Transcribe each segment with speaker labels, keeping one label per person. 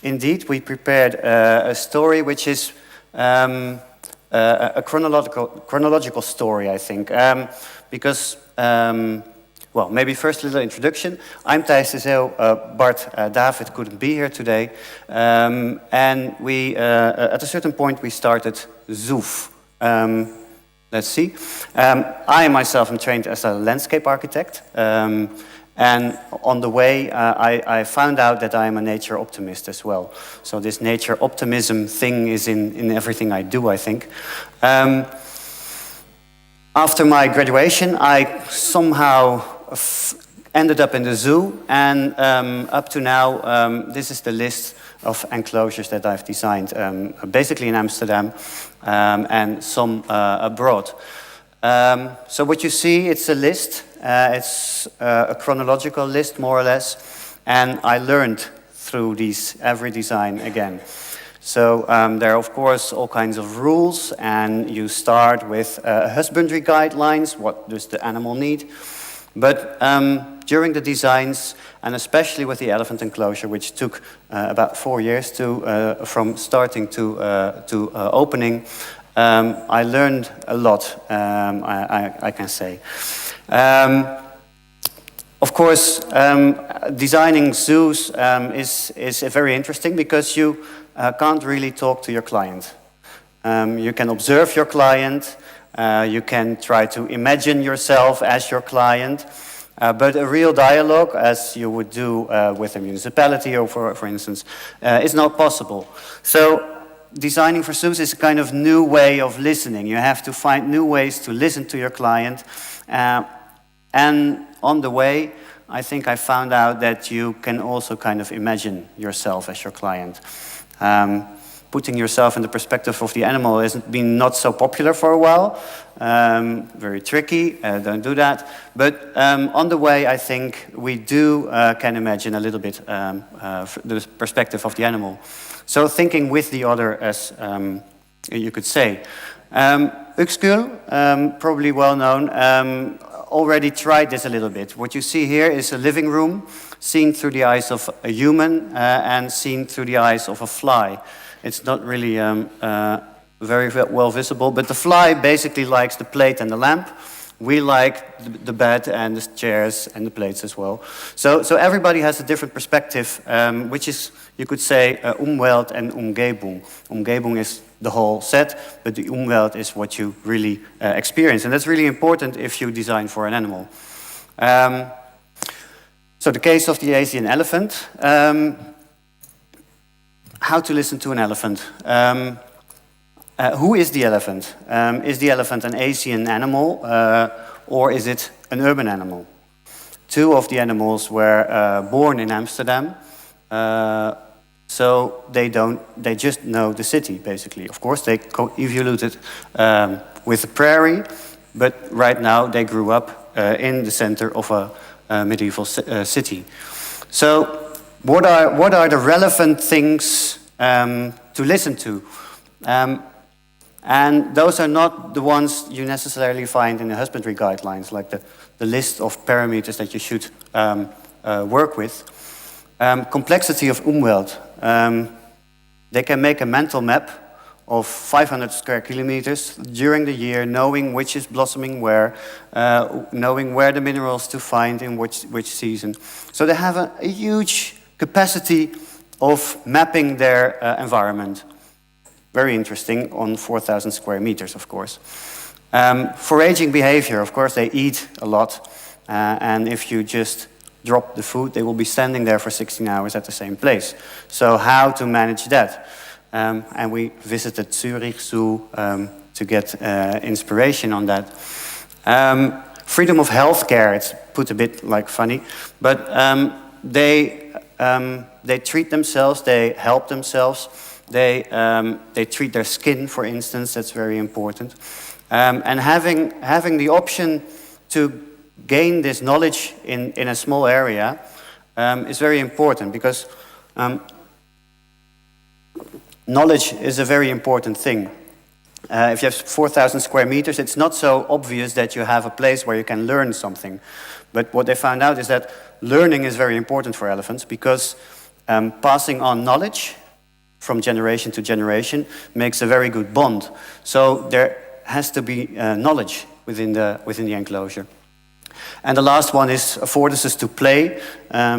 Speaker 1: Indeed, we prepared a story which is a chronological story, I think, because, well, maybe first a little introduction. I'm Thijs de Zeeuw. Bart David couldn't be here today, and we, at a certain point, we started Zoof. Let's see. I myself am trained as a landscape architect. And on the way, I found out that I am a nature optimist as well. So this nature optimism thing is in everything I do, I think. After my graduation, I somehow ended up in the zoo. And up to now, this is the list of enclosures that I've designed, basically in Amsterdam and some abroad. So what you see, it's a list. It's a chronological list, more or less, and I learned through every design again. So there are, of course, all kinds of rules, and you start with husbandry guidelines, what does the animal need? But during the designs, and especially with the elephant enclosure, which took about 4 years from starting to opening, I learned a lot, I can say. Of course, designing zoos is very interesting because you can't really talk to your client. You can observe your client, you can try to imagine yourself as your client, but a real dialogue, as you would do with a municipality or for instance, is not possible. So designing for zoos is a kind of new way of listening. You have to find new ways to listen to your client. And on the way, I think I found out that you can also kind of imagine yourself as your client. Putting yourself in the perspective of the animal has been not so popular for a while. Very tricky, don't do that. But on the way, I think we can imagine a little bit the perspective of the animal. So thinking with the other, as you could say. Uxküll, probably well known, already tried this a little bit. What you see here is a living room seen through the eyes of a human and seen through the eyes of a fly. It's not really very well visible, but the fly basically likes the plate and the lamp. We like the bed and the chairs and the plates as well. So everybody has a different perspective, which is, you could say, Umwelt and Umgebung. Umgebung is the whole set, but the Umwelt is what you really experience. And that's really important if you design for an animal. So the case of the Asian elephant. How to listen to an elephant. Who is the elephant? Is the elephant an Asian animal or is it an urban animal? Two of the animals were born in Amsterdam, so they just know the city, basically. Of course, they co-evoluted with the prairie, but right now they grew up in the center of a medieval city. So what are the relevant things to listen to? And those are not the ones you necessarily find in the husbandry guidelines, like the list of parameters that you should work with. Complexity of Umwelt. They can make a mental map of 500 square kilometers during the year, knowing which is blossoming where, knowing where the minerals to find in which season. So they have a huge capacity of mapping their environment. Very interesting, on 4,000 square meters, of course. Foraging behavior, of course, they eat a lot. And if you just drop the food, they will be standing there for 16 hours at the same place. So how to manage that? And we visited Zurich Zoo to get inspiration on that. Freedom of healthcare, it's put a bit like funny, but they treat themselves, they help themselves. They treat their skin, for instance, that's very important. And having the option to gain this knowledge in a small area is very important because knowledge is a very important thing. If you have 4,000 square meters, it's not so obvious that you have a place where you can learn something. But what they found out is that learning is very important for elephants because passing on knowledge from generation to generation makes a very good bond. So there has to be knowledge within the enclosure. And the last one is affordances to play,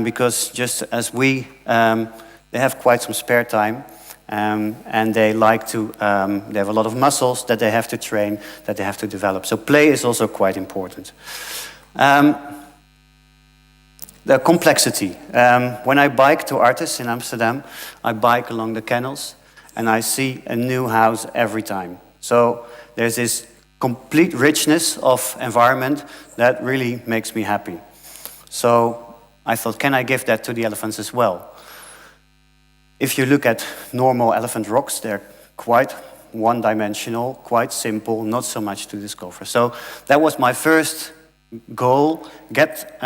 Speaker 1: because just as we, they have quite some spare time, and they like to, they have a lot of muscles that they have to train, that they have to develop. So play is also quite important. The complexity. When I bike to artists in Amsterdam, I bike along the canals, and I see a new house every time. So there's this complete richness of environment that really makes me happy. So I thought, can I give that to the elephants as well? If you look at normal elephant rocks, they're quite one-dimensional, quite simple, not so much to discover. So that was my first goal, get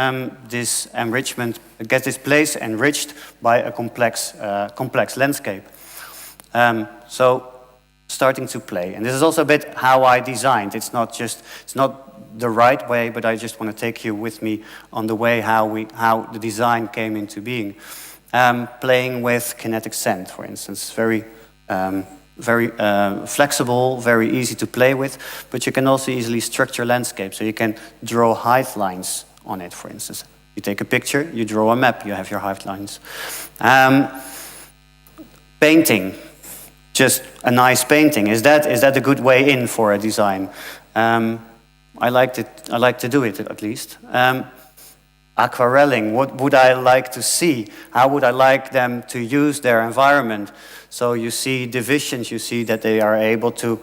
Speaker 1: this enrichment, get this place enriched by a complex landscape. So starting to play. And this is also a bit how I designed. It's not the right way, but I just want to take you with me on the way how the design came into being. Playing with kinetic sand, for instance, very flexible, very easy to play with, but you can also easily structure landscapes. So you can draw height lines on it, for instance. You take a picture, you draw a map, you have your height lines. Painting. Just a nice painting. Is that a good way in for a design? I like to do it at least. Aquarelling. What would I like to see? How would I like them to use their environment? So you see divisions. You see that they are able to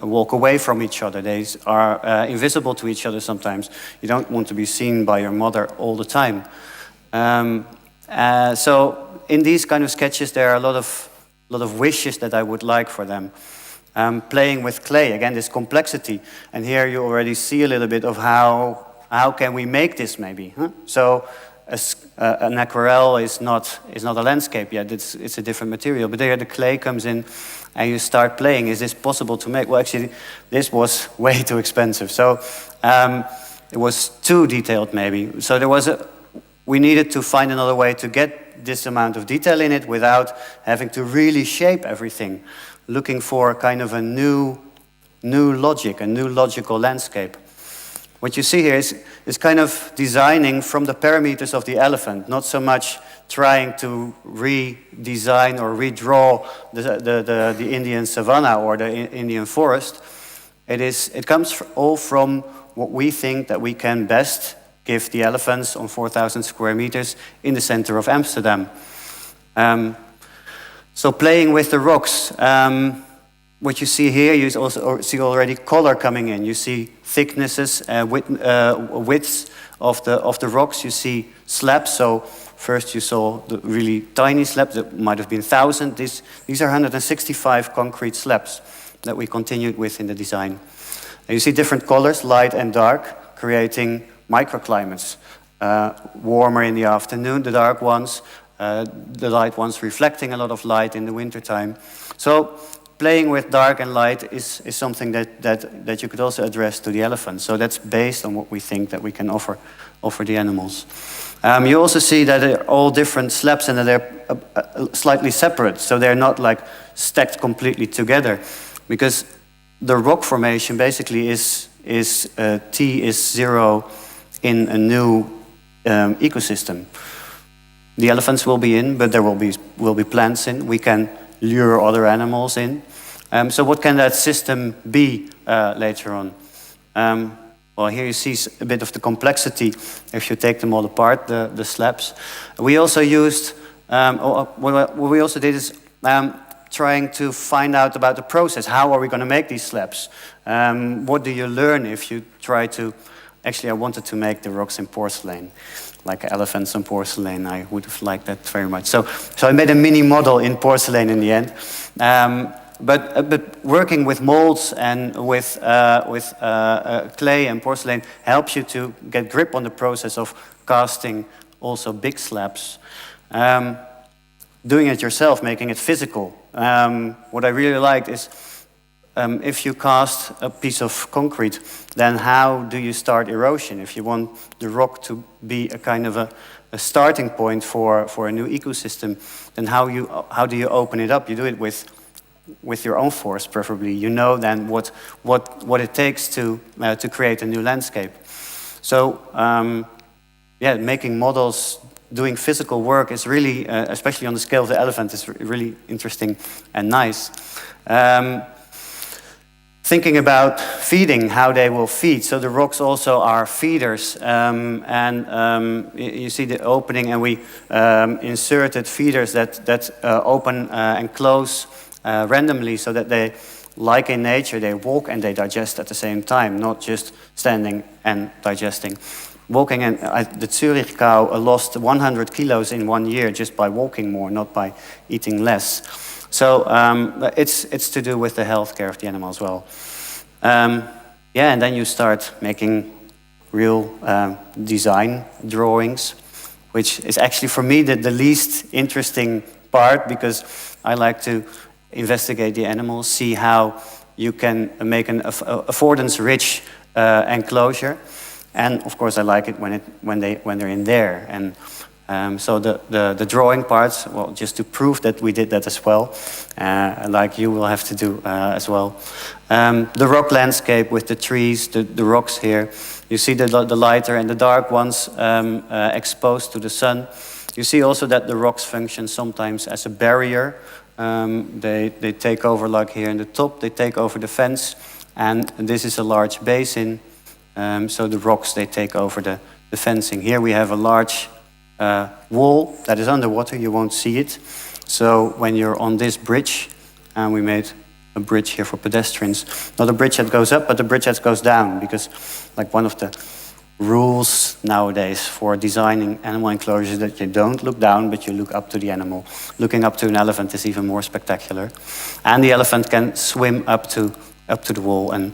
Speaker 1: walk away from each other. They are invisible to each other sometimes. You don't want to be seen by your mother all the time. So in these kind of sketches, there are a lot of wishes that I would like for them. Playing with clay, again, this complexity. And here you already see a little bit of how can we make this maybe. Huh? So an aquarelle is not a landscape yet, it's a different material. But there the clay comes in and you start playing. Is this possible to make? Well, actually, this was way too expensive. So it was too detailed maybe. So we needed to find another way to get this amount of detail in it without having to really shape everything, looking for kind of a new logic, a new logical landscape. What you see here is kind of designing from the parameters of the elephant, not so much trying to redesign or redraw the Indian savanna or the Indian forest. It comes all from what we think that we can best give the elephants on 4,000 square meters in the center of Amsterdam. So playing with the rocks. What you see here, you also see already color coming in. You see thicknesses, widths of the rocks. You see slabs. So first you saw the really tiny slabs that might have been 1,000. These are 165 concrete slabs that we continued with in the design. And you see different colors, light and dark, creating microclimates. Warmer in the afternoon, the dark ones, the light ones reflecting a lot of light in the wintertime. So playing with dark and light is something that you could also address to the elephants. So that's based on what we think that we can offer the animals. You also see that they're all different slabs and that they're slightly separate. So they're not like stacked completely together, because the rock formation basically is T is 0 in a new ecosystem. The elephants will be in, but there will be plants in. We can lure other animals in. So what can that system be later on? Well, here you see a bit of the complexity if you take them all apart, the slabs. We also used, what we also did is trying to find out about the process. How are we going to make these slabs? What do you learn if you try to... Actually, I wanted to make the rocks in porcelain, like elephants in porcelain. I would have liked that very much. So I made a mini model in porcelain in the end. But working with molds and with clay and porcelain helps you to get grip on the process of casting also big slabs. Doing it yourself, making it physical. What I really liked is if you cast a piece of concrete, then how do you start erosion? If you want the rock to be a kind of a starting point for a new ecosystem, then how do you open it up? You do it with your own force, preferably. You know then what it takes to create a new landscape. So yeah, making models, doing physical work is really, especially on the scale of the elephant, is really interesting and nice. Thinking about feeding, how they will feed. So the rocks also are feeders. You see the opening, and we inserted feeders that open and close randomly, so that they, like in nature, they walk and they digest at the same time, not just standing and digesting. Walking, and the Zurich cow lost 100 kilos in 1 year just by walking more, not by eating less. So it's to do with the healthcare of the animal as well. Yeah, and then you start making real design drawings, which is actually for me the least interesting part, because I like to investigate the animals, see how you can make an affordance-rich enclosure. And of course, I like it when they're in there. And so the drawing parts, well, just to prove that we did that as well, like you will have to do as well. The rock landscape with the trees, the rocks here. You see the lighter and the dark ones exposed to the sun. You see also that the rocks function sometimes as a barrier. They take over, like here in the top, they take over the fence. And this is a large basin. So the rocks, they take over the fencing. Here we have a large wall that is underwater, you won't see it. So when you're on this bridge, and we made a bridge here for pedestrians, not a bridge that goes up, but a bridge that goes down, because like one of the rules nowadays for designing animal enclosures is that you don't look down, but you look up to the animal. Looking up to an elephant is even more spectacular. And the elephant can swim up to the wall, and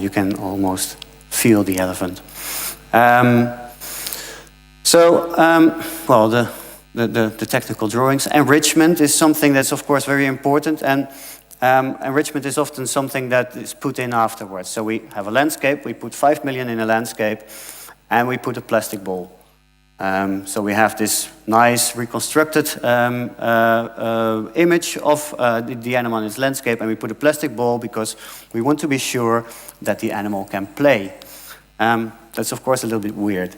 Speaker 1: you can almost feel the elephant. Well, the technical drawings. Enrichment is something that's, of course, very important, and enrichment is often something that is put in afterwards. So we have a landscape, we put 5 million in a landscape, and we put a plastic ball. So we have this nice reconstructed image of the animal in its landscape, and we put a plastic ball because we want to be sure that the animal can play. That's, of course, a little bit weird.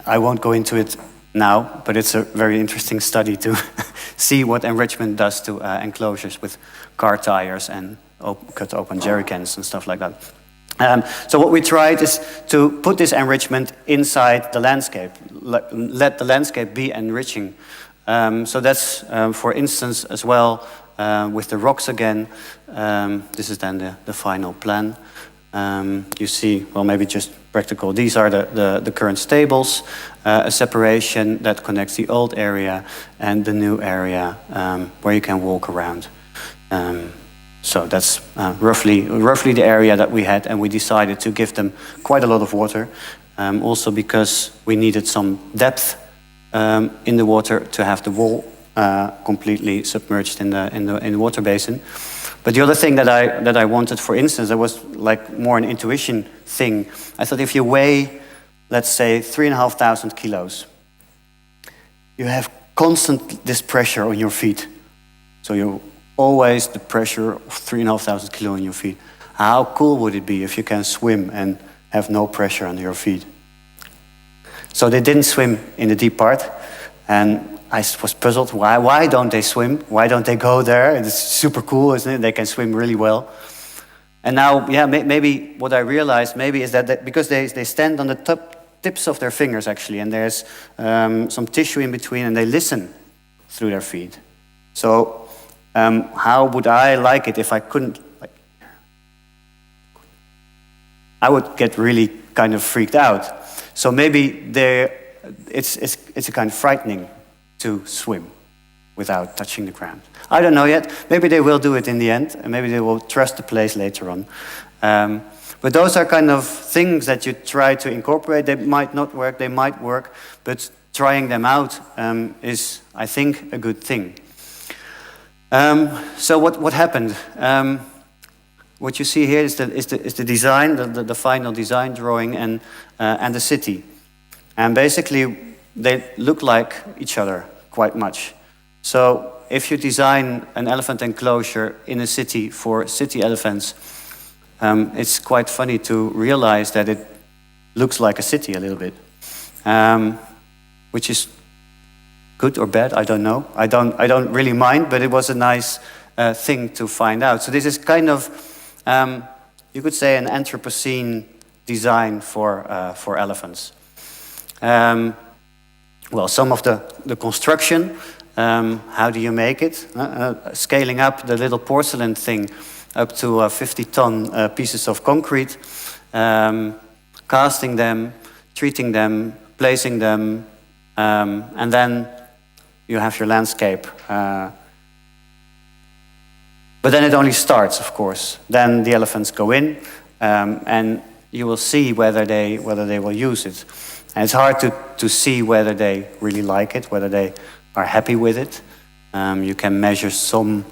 Speaker 1: I won't go into it now, but it's a very interesting study to see what enrichment does to enclosures with car tires and cut open jerry cans and stuff like that. So what we tried is to put this enrichment inside the landscape, let the landscape be enriching. So that's, for instance, as well, with the rocks again. This is then the final plan. You see, well, maybe just practical. These are the current stables, a separation that connects the old area and the new area where you can walk around. So that's roughly the area that we had, and we decided to give them quite a lot of water, also because we needed some depth in the water to have the wall completely submerged in the water basin. But the other thing that I wanted, for instance, that was like more an intuition thing. I thought if you weigh, let's say, 3,500 kilos, you have constant this pressure on your feet. So you always the pressure of 3,500 kilos on your feet. How cool would it be if you can swim and have no pressure on your feet? So they didn't swim in the deep part, and I was puzzled. Why don't they swim? Why don't they go there? It's super cool, isn't it? They can swim really well. And now, yeah, maybe what I realized maybe is that because they stand on the tips of their fingers actually, and there's some tissue in between, and they listen through their feet. So how would I like it if I couldn't? I would get really kind of freaked out. So maybe it's a kind of frightening to swim without touching the ground. I don't know yet. Maybe they will do it in the end, and maybe they will trust the place later on. But those are kind of things that you try to incorporate. They might not work, they might work, but trying them out is, I think, a good thing. So what happened? What you see here is the design, the final design drawing, and the city. And basically, they look like each other quite much. So if you design an elephant enclosure in a city for city elephants, it's quite funny to realize that it looks like a city a little bit, which is good or bad, I don't know. I don't really mind, but it was a nice thing to find out. So this is kind of, you could say, an Anthropocene design for elephants. Well, some of the construction, how do you make it? Scaling up the little porcelain thing up to 50-ton pieces of concrete, casting them, treating them, placing them, and then you have your landscape. But then it only starts, of course. Then the elephants go in, and you will see whether they will use it. And it's hard to see whether they really like it, whether they are happy with it. You can measure some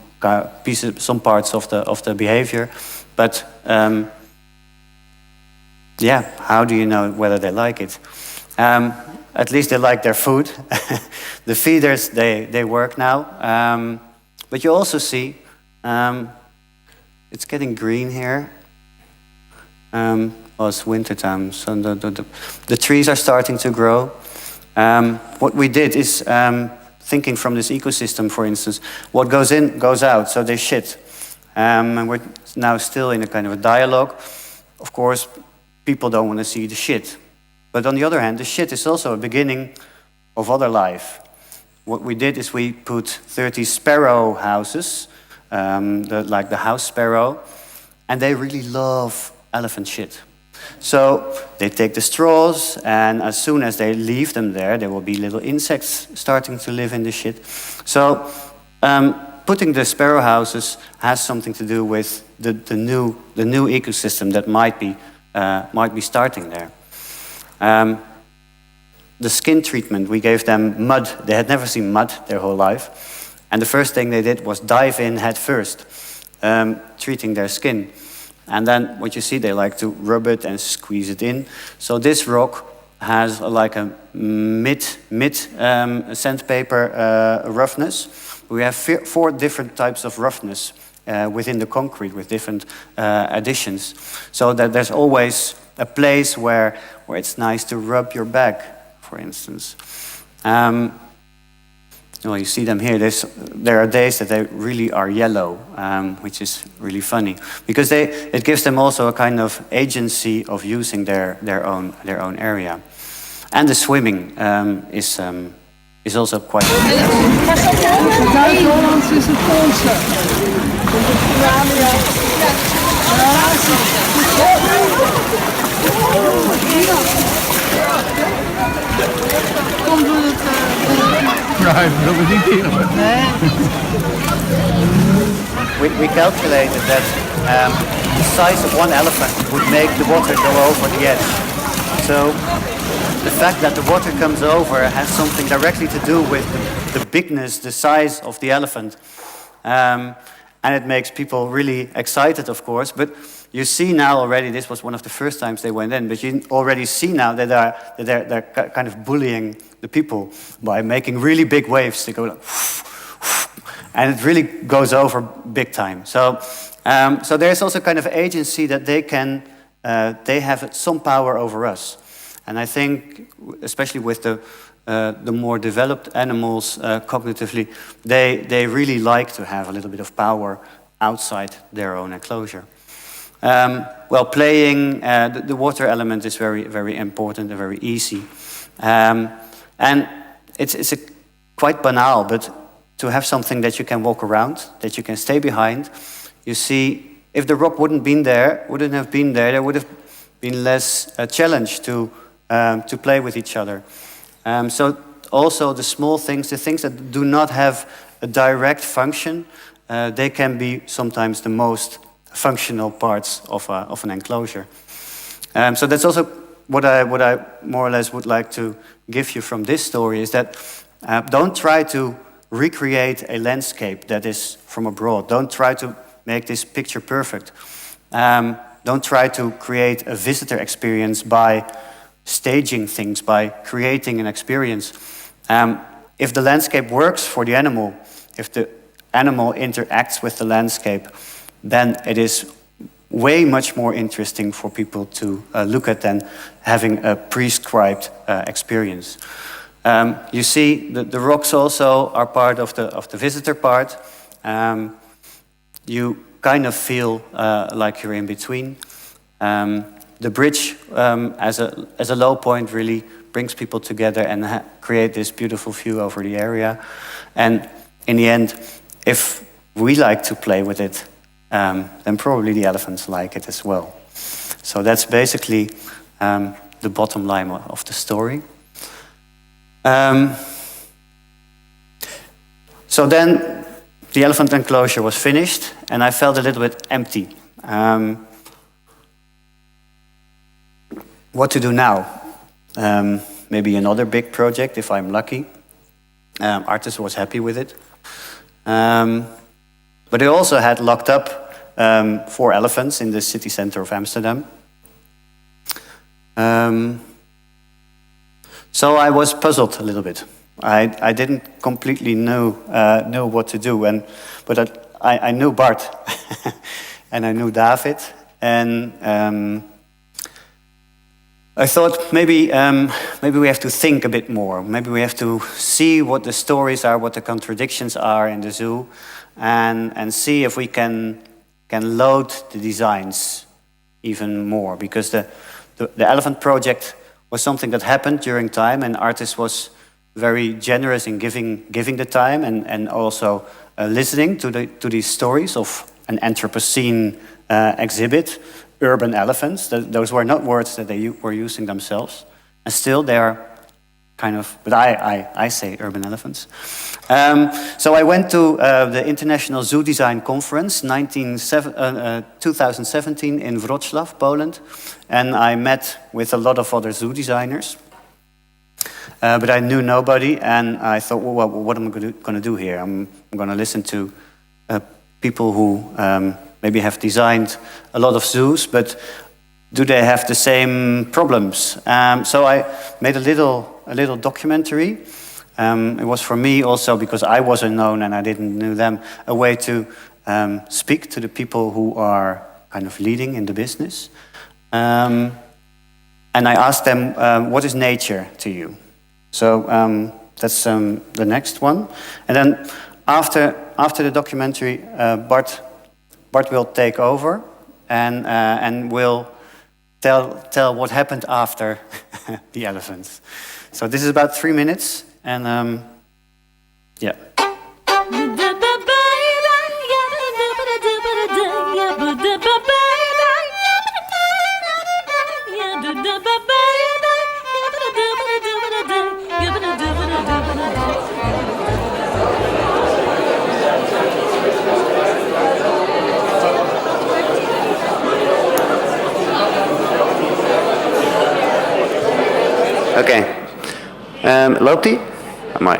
Speaker 1: pieces, some parts of the behavior, but yeah, how do you know whether they like it? At least they like their food. The feeders, they work now. But you also see, it's getting green here. Well, it's winter time, so the trees are starting to grow. What we did is, thinking from this ecosystem, for instance, what goes in goes out, so they shit. And we're now still in a kind of a dialogue. Of course, people don't want to see the shit. But on the other hand, the shit is also a beginning of other life. What we did is we put 30 sparrow houses, like the house sparrow, and they really love elephant shit. So they take the straws, and as soon as they leave them there will be little insects starting to live in the shit. So putting the sparrow houses has something to do with the new ecosystem that might be starting there. The skin treatment, we gave them mud. They had never seen mud their whole life. And the first thing they did was dive in head first, treating their skin. And then what you see, they like to rub it and squeeze it in. So this rock has like a mid sandpaper roughness. We have 4 different types of roughness within the concrete with different additions. So that there's always a place where it's nice to rub your back, for instance. Well, you see them here. There are days that they really are yellow, which is really funny because it gives them also a kind of agency of using their own area, and the swimming is also quite. We calculated that the size of one elephant would make the water go over the edge. So the fact that the water comes over has something directly to do with the bigness, the size of the elephant. And it makes people really excited, of course. But you see now already, this was one of the first times they went in, but you already see now that they're kind of bullying the people by making really big waves. They go like, and it really goes over big time. So there's also kind of agency that they have some power over us. And I think, especially with the more developed animals cognitively, they really like to have a little bit of power outside their own enclosure. Well, playing, the water element is very, very important and very easy. And it's quite banal, but to have something that you can walk around, that you can stay behind, you see, if the rock wouldn't have been there, there would have been less challenge to play with each other. So also the small things, the things that do not have a direct function, they can be sometimes the most functional parts of an enclosure. So that's also what I more or less would like to give you from this story, is that don't try to recreate a landscape that is from abroad. Don't try to make this picture perfect. Don't try to create a visitor experience by staging things, by creating an experience. If the landscape works for the animal, if the animal interacts with the landscape, then it is way much more interesting for people to look at than having a prescribed experience. You see, the rocks also are part of the visitor part. You kind of feel like you're in between. The bridge as a low point really brings people together and create this beautiful view over the area. And in the end, if we like to play with it, then probably the elephants like it as well. So that's basically the bottom line of the story. So then the elephant enclosure was finished, and I felt a little bit empty. What to do now? Maybe another big project if I'm lucky. Artist was happy with it. But I also had locked up 4 elephants in the city center of Amsterdam. So I was puzzled a little bit. I didn't completely know what to do, but I knew Bart and I knew David, and I thought maybe we have to think a bit more. Maybe we have to see what the stories are, what the contradictions are in the zoo, and see if we can load the designs even more, because the elephant project was something that happened during time, and artist was very generous in giving the time and also listening to these stories of an Anthropocene exhibit, urban elephants. Those were not words that they were using themselves, and still they are kind of, but I say urban elephants. So I went to the International Zoo Design Conference 2017 in Wrocław, Poland, and I met with a lot of other zoo designers. But I knew nobody, and I thought, well, what am I going to do here? I'm going to listen to people who maybe have designed a lot of zoos, but do they have the same problems? So I made a little documentary. It was for me also, because I was unknown and I didn't know them, a way to speak to the people who are kind of leading in the business. And I asked them, what is nature to you? So that's the next one. And then after the documentary, Bart will take over and will tell what happened after the elephants. So this is about 3 minutes, and yeah. Okay. Loopt ie? Mooi.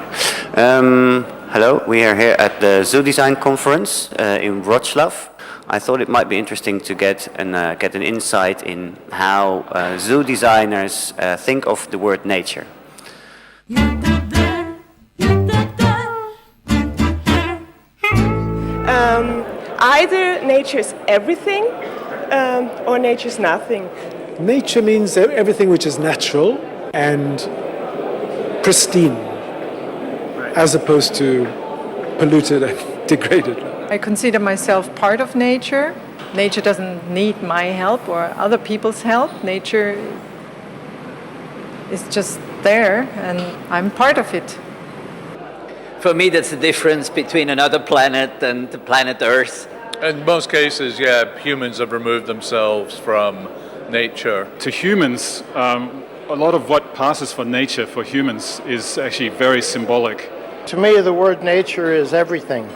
Speaker 1: Hello, we are here at the Zoo Design Conference in Wrocław. I thought it might be interesting to get an insight in how zoo designers think of the word nature.
Speaker 2: Either nature's everything or nature's nothing.
Speaker 3: Nature means everything which is natural and pristine, as opposed to polluted and degraded.
Speaker 4: I consider myself part of nature. Nature doesn't need my help or other people's help. Nature is just there, and I'm part of it.
Speaker 5: For me, that's the difference between another planet and the planet Earth.
Speaker 6: In most cases, yeah, humans have removed themselves from nature.
Speaker 7: To humans, a lot of what passes for nature for humans is actually very symbolic.
Speaker 8: To me, the word nature is everything.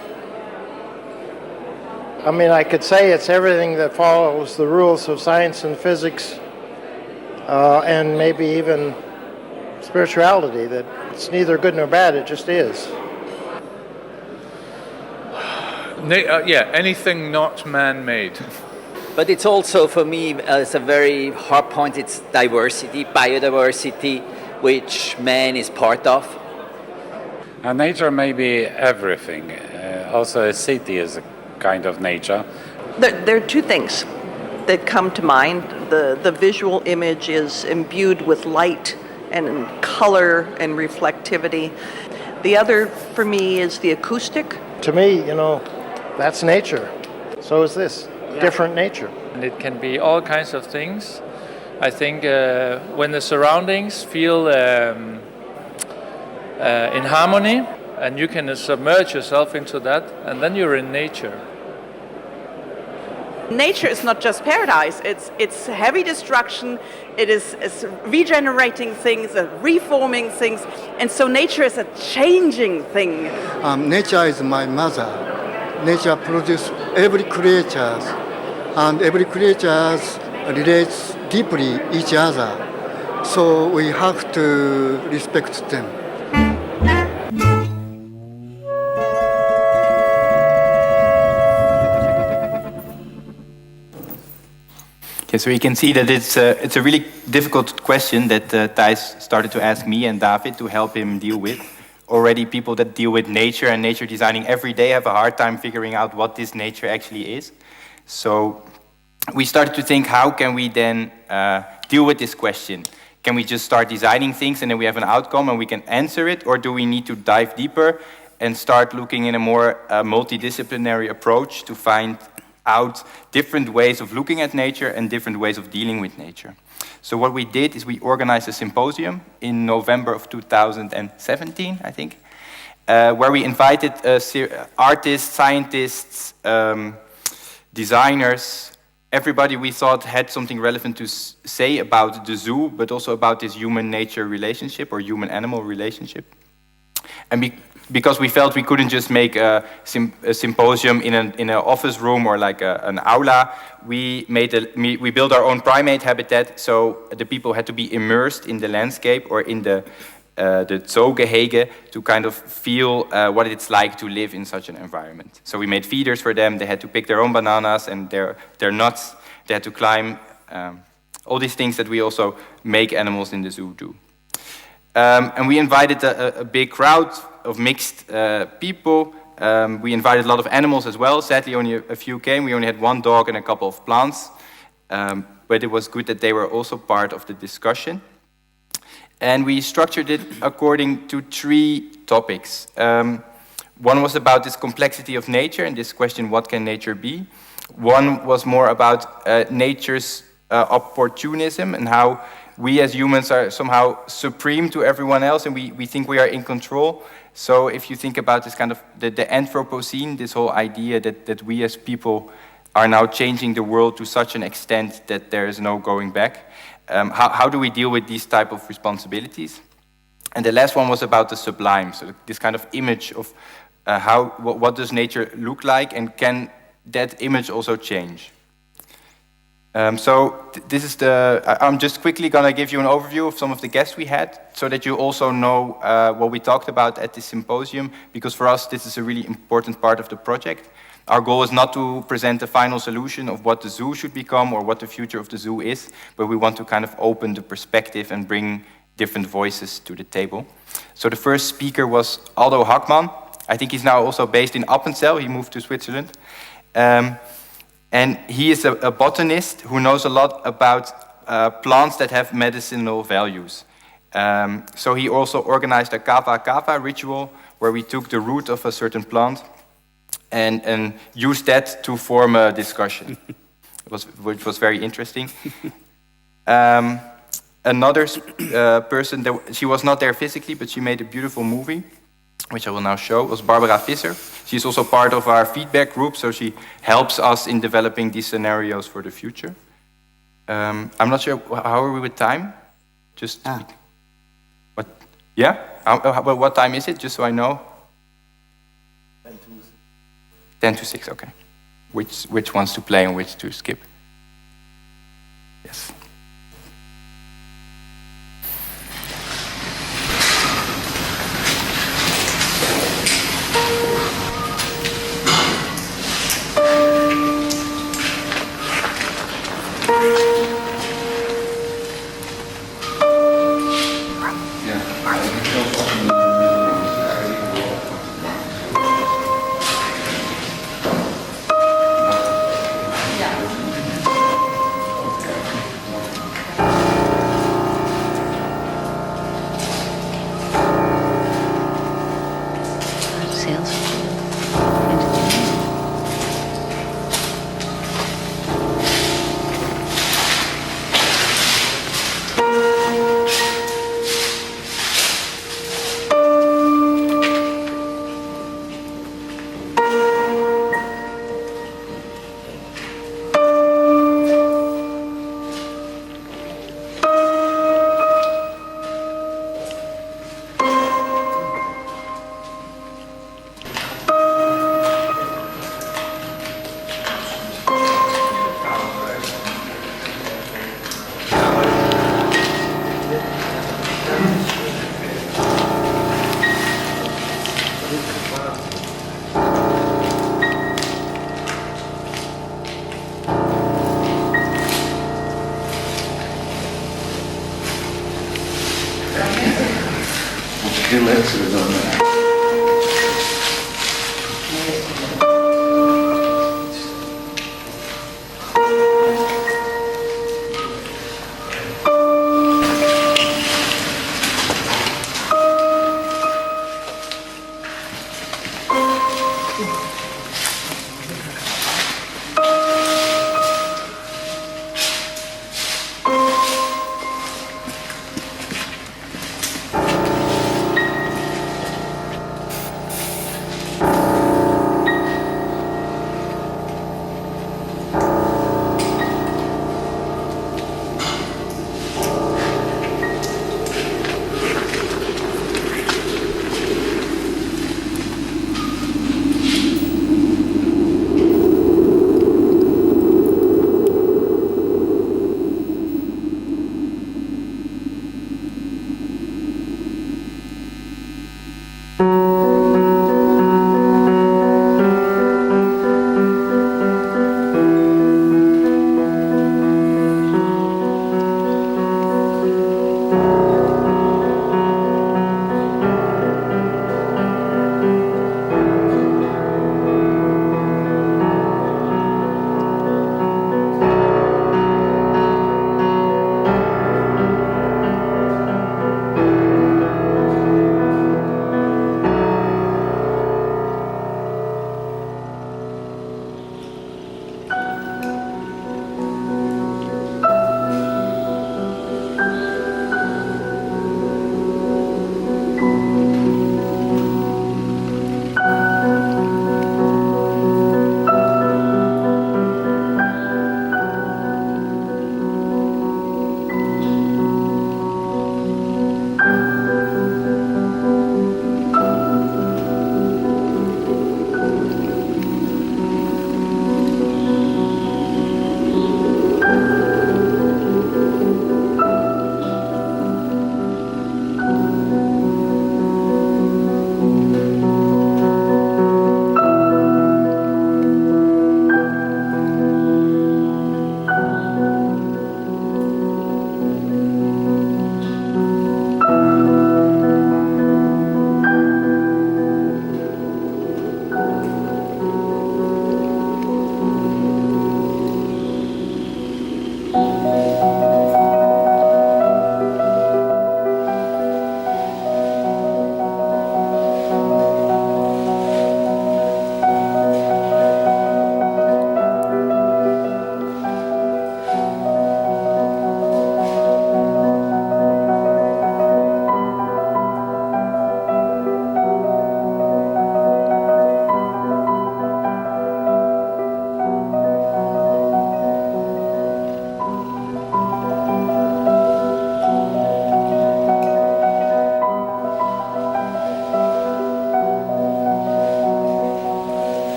Speaker 8: I mean, I could say it's everything that follows the rules of science and physics, and maybe even spirituality, that it's neither good nor bad, it just is.
Speaker 6: anything not man-made.
Speaker 5: But it's also, for me, it's a very hard point, it's diversity, biodiversity, which man is part of.
Speaker 9: Nature may be everything. Also a city is a kind of nature.
Speaker 10: There are two things that come to mind. The visual image is imbued with light and color and reflectivity. The other, for me, is the acoustic.
Speaker 8: To me, that's nature. So is this. Different nature.
Speaker 11: And it can be all kinds of things. I think when the surroundings feel in harmony, and you can submerge yourself into that, and then you're in nature.
Speaker 12: Nature is not just paradise, it's heavy destruction, it's regenerating things, reforming things, and so nature is a changing thing.
Speaker 13: Nature is my mother. Nature produces every creature, and every creature relates deeply each other, so we have to respect them.
Speaker 14: Okay, so you can see that it's a really difficult question that Thijs started to ask me and David to help him deal with. Already people that deal with nature and nature designing every day have a hard time figuring out what this nature actually is. So we started to think, how can we then deal with this question? Can we just start designing things and then we have an outcome and we can answer it? Or do we need to dive deeper and start looking in a more multidisciplinary approach to find out different ways of looking at nature and different ways of dealing with nature? So what we did is we organized a symposium in November of 2017, I think, where we invited artists, scientists, designers, everybody we thought had something relevant to say about the zoo, but also about this human-nature relationship or human-animal relationship. And because we felt we couldn't just make a symposium in an office room or like an aula, we built our own primate habitat, so the people had to be immersed in the landscape or in the Zoogehege to kind of feel what it's like to live in such an environment. So we made feeders for them. They had to pick their own bananas and their nuts. They had to climb all these things that we also make animals in the zoo do. And we invited a big crowd of mixed people. We invited a lot of animals as well. Sadly, only a few came. We only had one dog and a couple of plants. But it was good that they were also part of the discussion. And we structured it according to 3 topics. One was about this complexity of nature and this question, what can nature be? One was more about nature's opportunism and how we as humans are somehow supreme to everyone else and we think we are in control. So if you think about this kind of the Anthropocene, this whole idea that we as people are now changing the world to such an extent that there is no going back. How do we deal with these type of responsibilities? And the last one was about the sublime, so this kind of image of what does nature look like, and can that image also change? This is I'm just quickly going to give you an overview of some of the guests we had, so that you also know what we talked about at this symposium, because for us this is a really important part of the project. Our goal is not to present a final solution of what the zoo should become or what the future of the zoo is, but we want to kind of open the perspective and bring different voices to the table. So the first speaker was Aldo Hackman. I think he's now also based in Appenzell. He moved to Switzerland. And he is a botanist who knows a lot about plants that have medicinal values. So he also organized a kava kava ritual where we took the root of a certain plant and used that to form a discussion, which was very interesting. Another person, she was not there physically, but she made a beautiful movie, which I will now show, was Barbara Visser. She's also part of our feedback group, so she helps us in developing these scenarios for the future. I'm not sure, how are we with time? Just, what? Yeah? What time is it, just so I know? 10 to 6, okay. Which ones to play and which to skip? Yes.
Speaker 15: 失礼するぞね。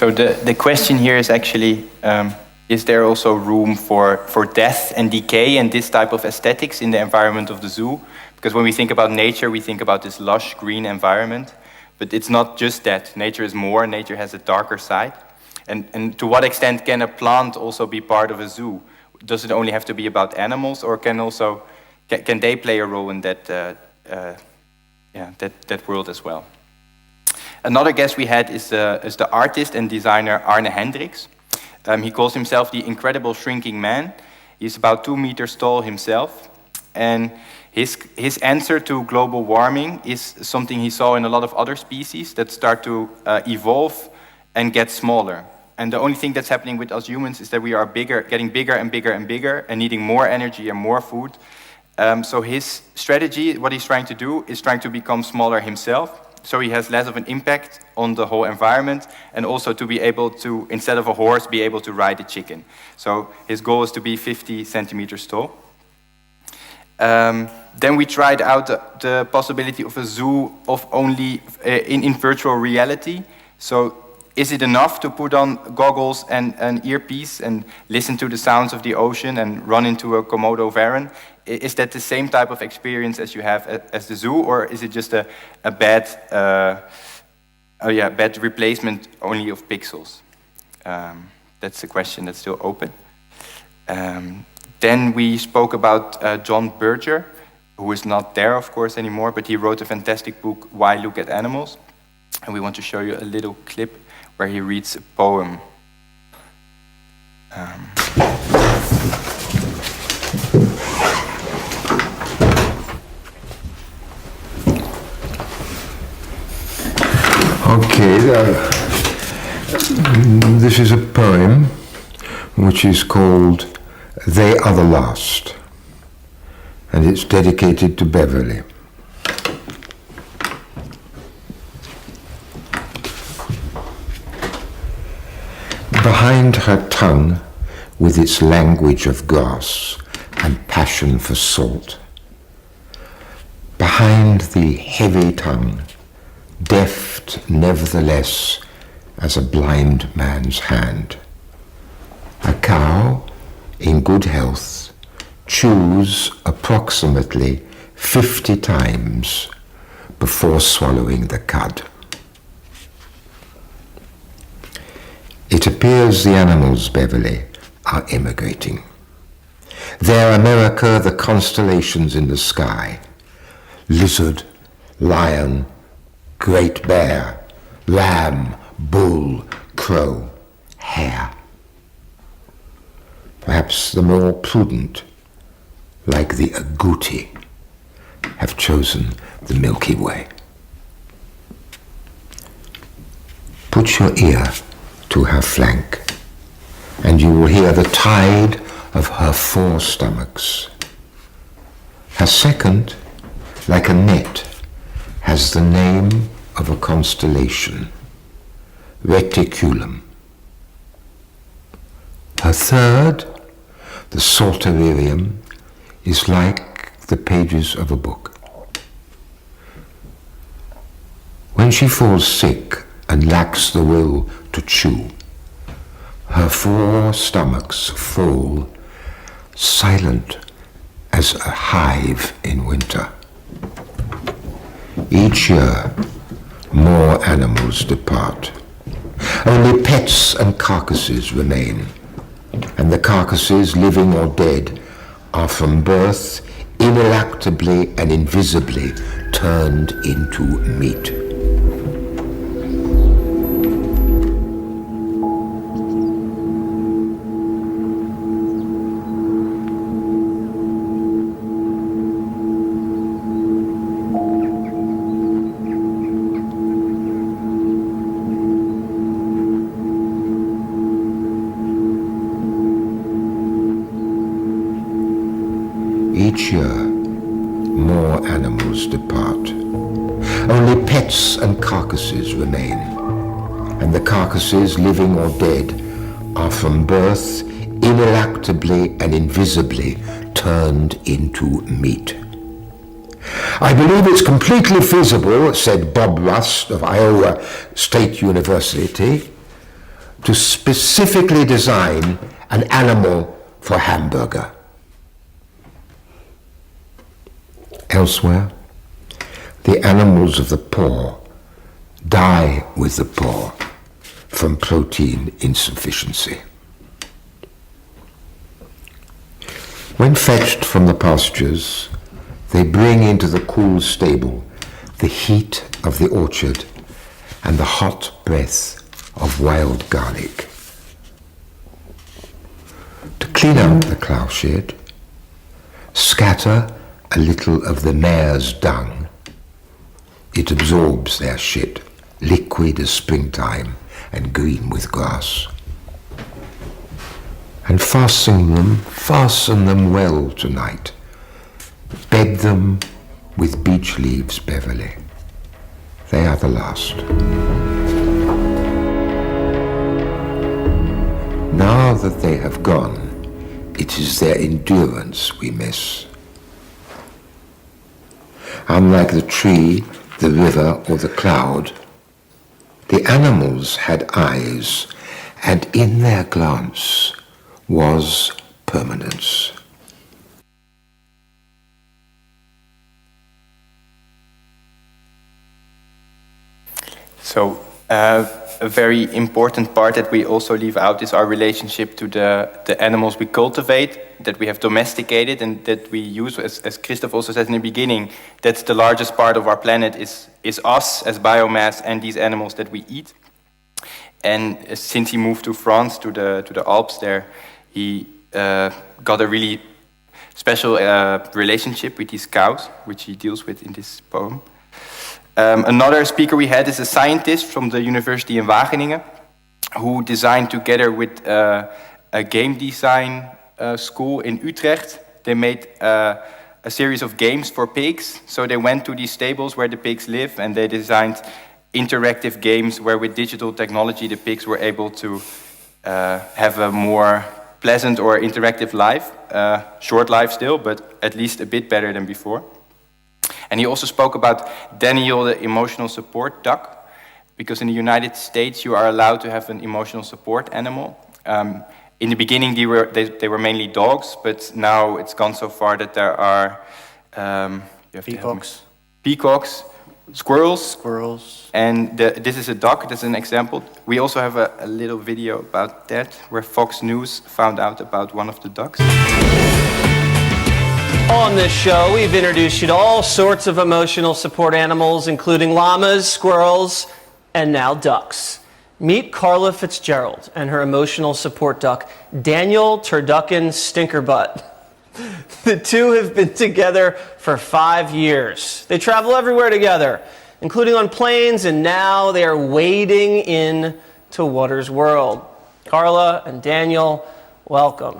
Speaker 14: So the question here is actually, is there also room for death and decay and this type of aesthetics in the environment of the zoo? Because when we think about nature, we think about this lush green environment, but it's not just that. Nature is more, nature has a darker side. And to what extent can a plant also be part of a zoo? Does it only have to be about animals, or can they play a role in that world as well? Another guest we had is the artist and designer Arne Hendricks. He calls himself the incredible shrinking man. He's about 2 meters tall himself, and his answer to global warming is something he saw in a lot of other species that start to evolve and get smaller. And the only thing that's happening with us humans is that we are getting bigger and bigger and bigger, and needing more energy and more food. So his strategy, what he's trying to do, is trying to become smaller himself, so he has less of an impact on the whole environment, and also to be able to, instead of a horse, be able to ride a chicken. So his goal is to be 50 centimeters tall. Then we tried out the possibility of a zoo of only in virtual reality. So is it enough to put on goggles and an earpiece and listen to the sounds of the ocean and run into a Komodo varan? Is that the same type of experience as you have as the zoo, or is it just a bad replacement only of pixels? That's a question that's still open. Then we spoke about John Berger, who is not there, of course, anymore, but he wrote a fantastic book, Why Look at Animals? And we want to show you a little clip where he reads a poem.
Speaker 15: Okay, this is a poem which is called They Are the Last, and it's dedicated to Beverly. Behind her tongue, with its language of grass and passion for salt, behind the heavy tongue, deft nevertheless as a blind man's hand, a cow in good health chews approximately 50 times before swallowing the cud. It appears the animals, Beverly, are immigrating. Their America, the constellations in the sky, lizard, lion, great bear, lamb, bull, crow, hare. Perhaps the more prudent, like the agouti, have chosen the Milky Way. Put your ear to her flank, and you will hear the tide of her 4 stomachs. Her second, like a net, has the name of a constellation, Reticulum. Her third, the Salterarium, is like the pages of a book. When she falls sick and lacks the will to chew, her 4 stomachs fall, silent as a hive in winter. Each year, more animals depart. Only pets and carcasses remain, and the carcasses, living or dead, are from birth ineluctably and invisibly turned into meat. Each year, more animals depart. Only pets and carcasses remain, and the carcasses, living or dead, are from birth ineluctably and invisibly turned into meat. I believe it's completely feasible, said Bob Rust of Iowa State University, to specifically design an animal for hamburger. Elsewhere, the animals of the poor die with the poor from protein insufficiency. When fetched from the pastures, they bring into the cool stable the heat of the orchard and the hot breath of wild garlic. To clean out the cowshed, scatter a little of the mare's dung. It absorbs their shit, liquid as springtime and green with grass. And fasten them well tonight. Bed them with beech leaves, Beverly. They are the last. Now that they have gone, it is their endurance we miss. Unlike the tree, the river, or the cloud, the animals had eyes, and in their glance was permanence.
Speaker 14: So a very important part that we also leave out is our relationship to the animals we cultivate, that we have domesticated and that we use, as Christoph also said in the beginning, that's the largest part of our planet is us as biomass and these animals that we eat. And since he moved to France, to the Alps there, he got a really special relationship with these cows, which he deals with in this poem. Another speaker we had is a scientist from the University in Wageningen, who designed together with a game design school in Utrecht. They made a series of games for pigs. So they went to these stables where the pigs live and they designed interactive games where with digital technology the pigs were able to have a more pleasant or interactive life, short life still, but at least a bit better than before. And he also spoke about Daniel, the emotional support duck, because in the United States you are allowed to have an emotional support animal. In the beginning they were mainly dogs, but now it's gone so far that there are peacocks, squirrels, and this is a duck. That's an example. We also have a little video about that, where Fox News found out about one of the ducks.
Speaker 16: On this show, we've introduced you to all sorts of emotional support animals, including llamas, squirrels, and now ducks. Meet Carla Fitzgerald and her emotional support duck, Daniel Turducken Stinkerbutt. The two have been together for 5 years. They travel everywhere together, including on planes, and now they are wading in to Water's world. Carla and Daniel, welcome.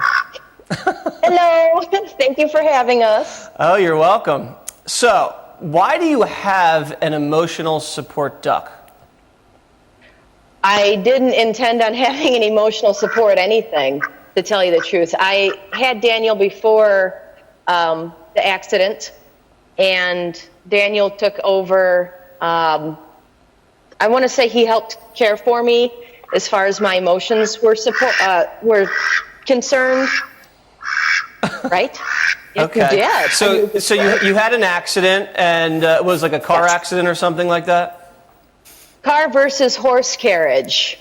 Speaker 17: Hello, thank you for having us.
Speaker 16: Oh, you're welcome. So, why do you have an emotional support duck?
Speaker 17: I didn't intend on having an emotional support anything, to tell you the truth. I had Daniel before the accident, and Daniel took over. I want to say he helped care for me as far as my emotions were concerned. Right?
Speaker 16: Okay.
Speaker 17: You did.
Speaker 16: So you had an accident, and it was like a car accident or something like that?
Speaker 17: Car versus horse carriage.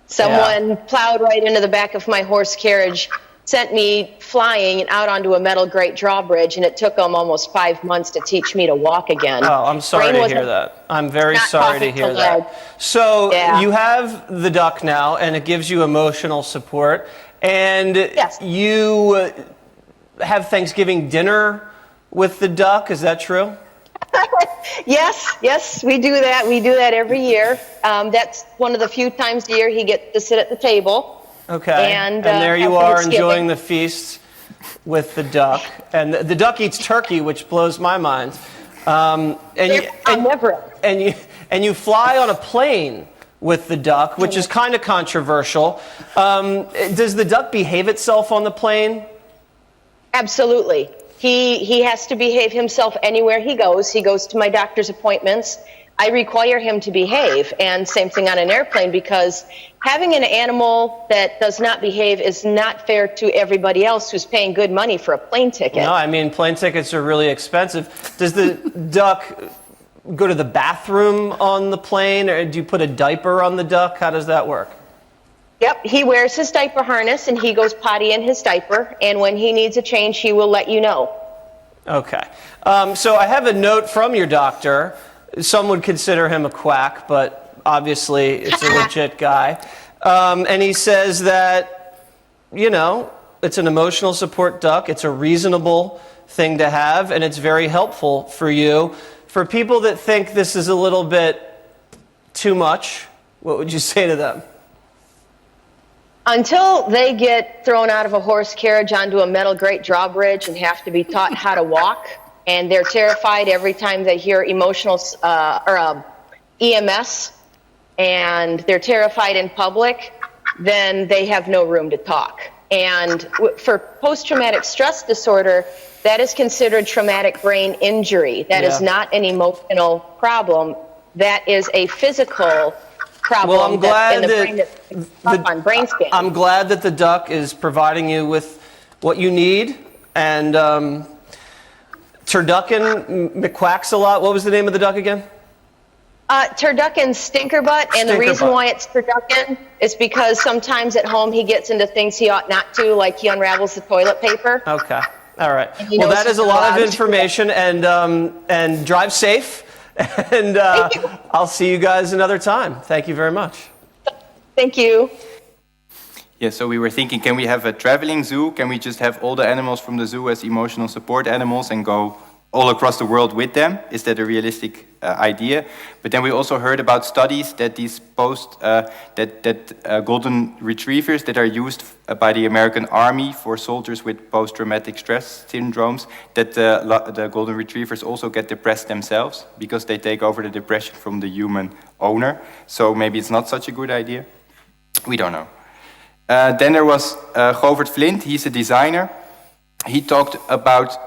Speaker 17: Someone plowed right into the back of my horse carriage, sent me flying out onto a metal grate drawbridge, and it took them almost 5 months to teach me to walk again.
Speaker 16: Oh, I'm sorry to hear that. I'm very sorry to hear that. So you have the duck now, and it gives you emotional support. And you have Thanksgiving dinner with the duck, is that true?
Speaker 17: Yes, we do that. We do that every year. That's one of the few times a year he gets to sit at the table.
Speaker 16: Okay, and there you are enjoying the feast with the duck. And the duck eats turkey, which blows my mind. And you fly on a plane with the duck, which is kind of controversial. Does the duck behave itself on the plane?
Speaker 17: Absolutely. He has to behave himself anywhere he goes. He goes to my doctor's appointments. I require him to behave. And same thing on an airplane, because having an animal that does not behave is not fair to everybody else who's paying good money for a plane ticket.
Speaker 16: No, I mean, plane tickets are really expensive. Does the duck go to the bathroom on the plane, or do you put a diaper on the duck? How does that work?
Speaker 17: Yep, he wears his diaper harness and he goes potty in his diaper, and when he needs a change, he will let you know.
Speaker 16: Okay. So I have a note from your doctor. Some would consider him a quack, but obviously it's a legit guy. And he says that, you know, it's an emotional support duck. It's a reasonable thing to have, and it's very helpful for you. For people that think this is a little bit too much, what would you say to them?
Speaker 17: Until they get thrown out of a horse carriage onto a metal grate drawbridge and have to be taught how to walk, and they're terrified every time they hear EMS, and they're terrified in public, then they have no room to talk. And for post-traumatic stress disorder, that is considered traumatic brain injury. That is not an emotional problem. That is a physical problem.
Speaker 16: Well, I'm glad
Speaker 17: in the brain that's on brain scan.
Speaker 16: I'm glad that the duck is providing you with what you need. And turducken McQuacks a lot. What was the name of the duck again?
Speaker 17: Turducken Stinkerbutt, and the reason why it's turducken is because sometimes at home he gets into things he ought not to, like he unravels the toilet paper.
Speaker 16: Okay, all right. Well, that is a lot of information, and drive safe, and I'll see you guys another time. Thank you very much.
Speaker 17: Thank you.
Speaker 14: Yeah, so we were thinking, can we have a traveling zoo? Can we just have all the animals from the zoo as emotional support animals and go all across the world with them? Is that a realistic idea? But then we also heard about studies that these golden retrievers that are used by the American Army for soldiers with post-traumatic stress syndromes, that the golden retrievers also get depressed themselves because they take over the depression from the human owner. So maybe it's not such a good idea. We don't know. Then there was Govert Flint. He's a designer. He talked about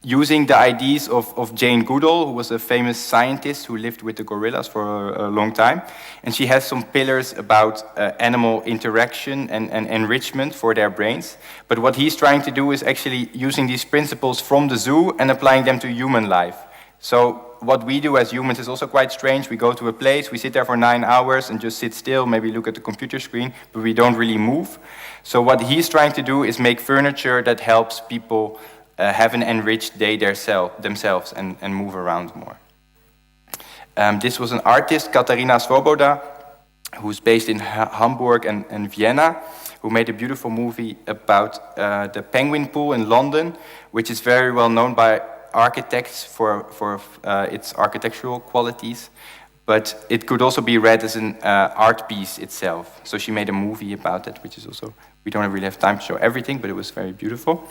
Speaker 14: using the ideas of Jane Goodall, who was a famous scientist who lived with the gorillas for a long time. And she has some pillars about animal interaction and enrichment for their brains. But what he's trying to do is actually using these principles from the zoo and applying them to human life. So what we do as humans is also quite strange. We go to a place, we sit there for 9 hours and just sit still, maybe look at the computer screen, but we don't really move. So what he's trying to do is make furniture that helps people have an enriched day themselves and move around more. This was an artist, Katarina Svoboda, who's based in Hamburg and Vienna, who made a beautiful movie about the Penguin Pool in London, which is very well known by architects for its architectural qualities, but it could also be read as an art piece itself. So she made a movie about it, which is also, we don't really have time to show everything, but it was very beautiful.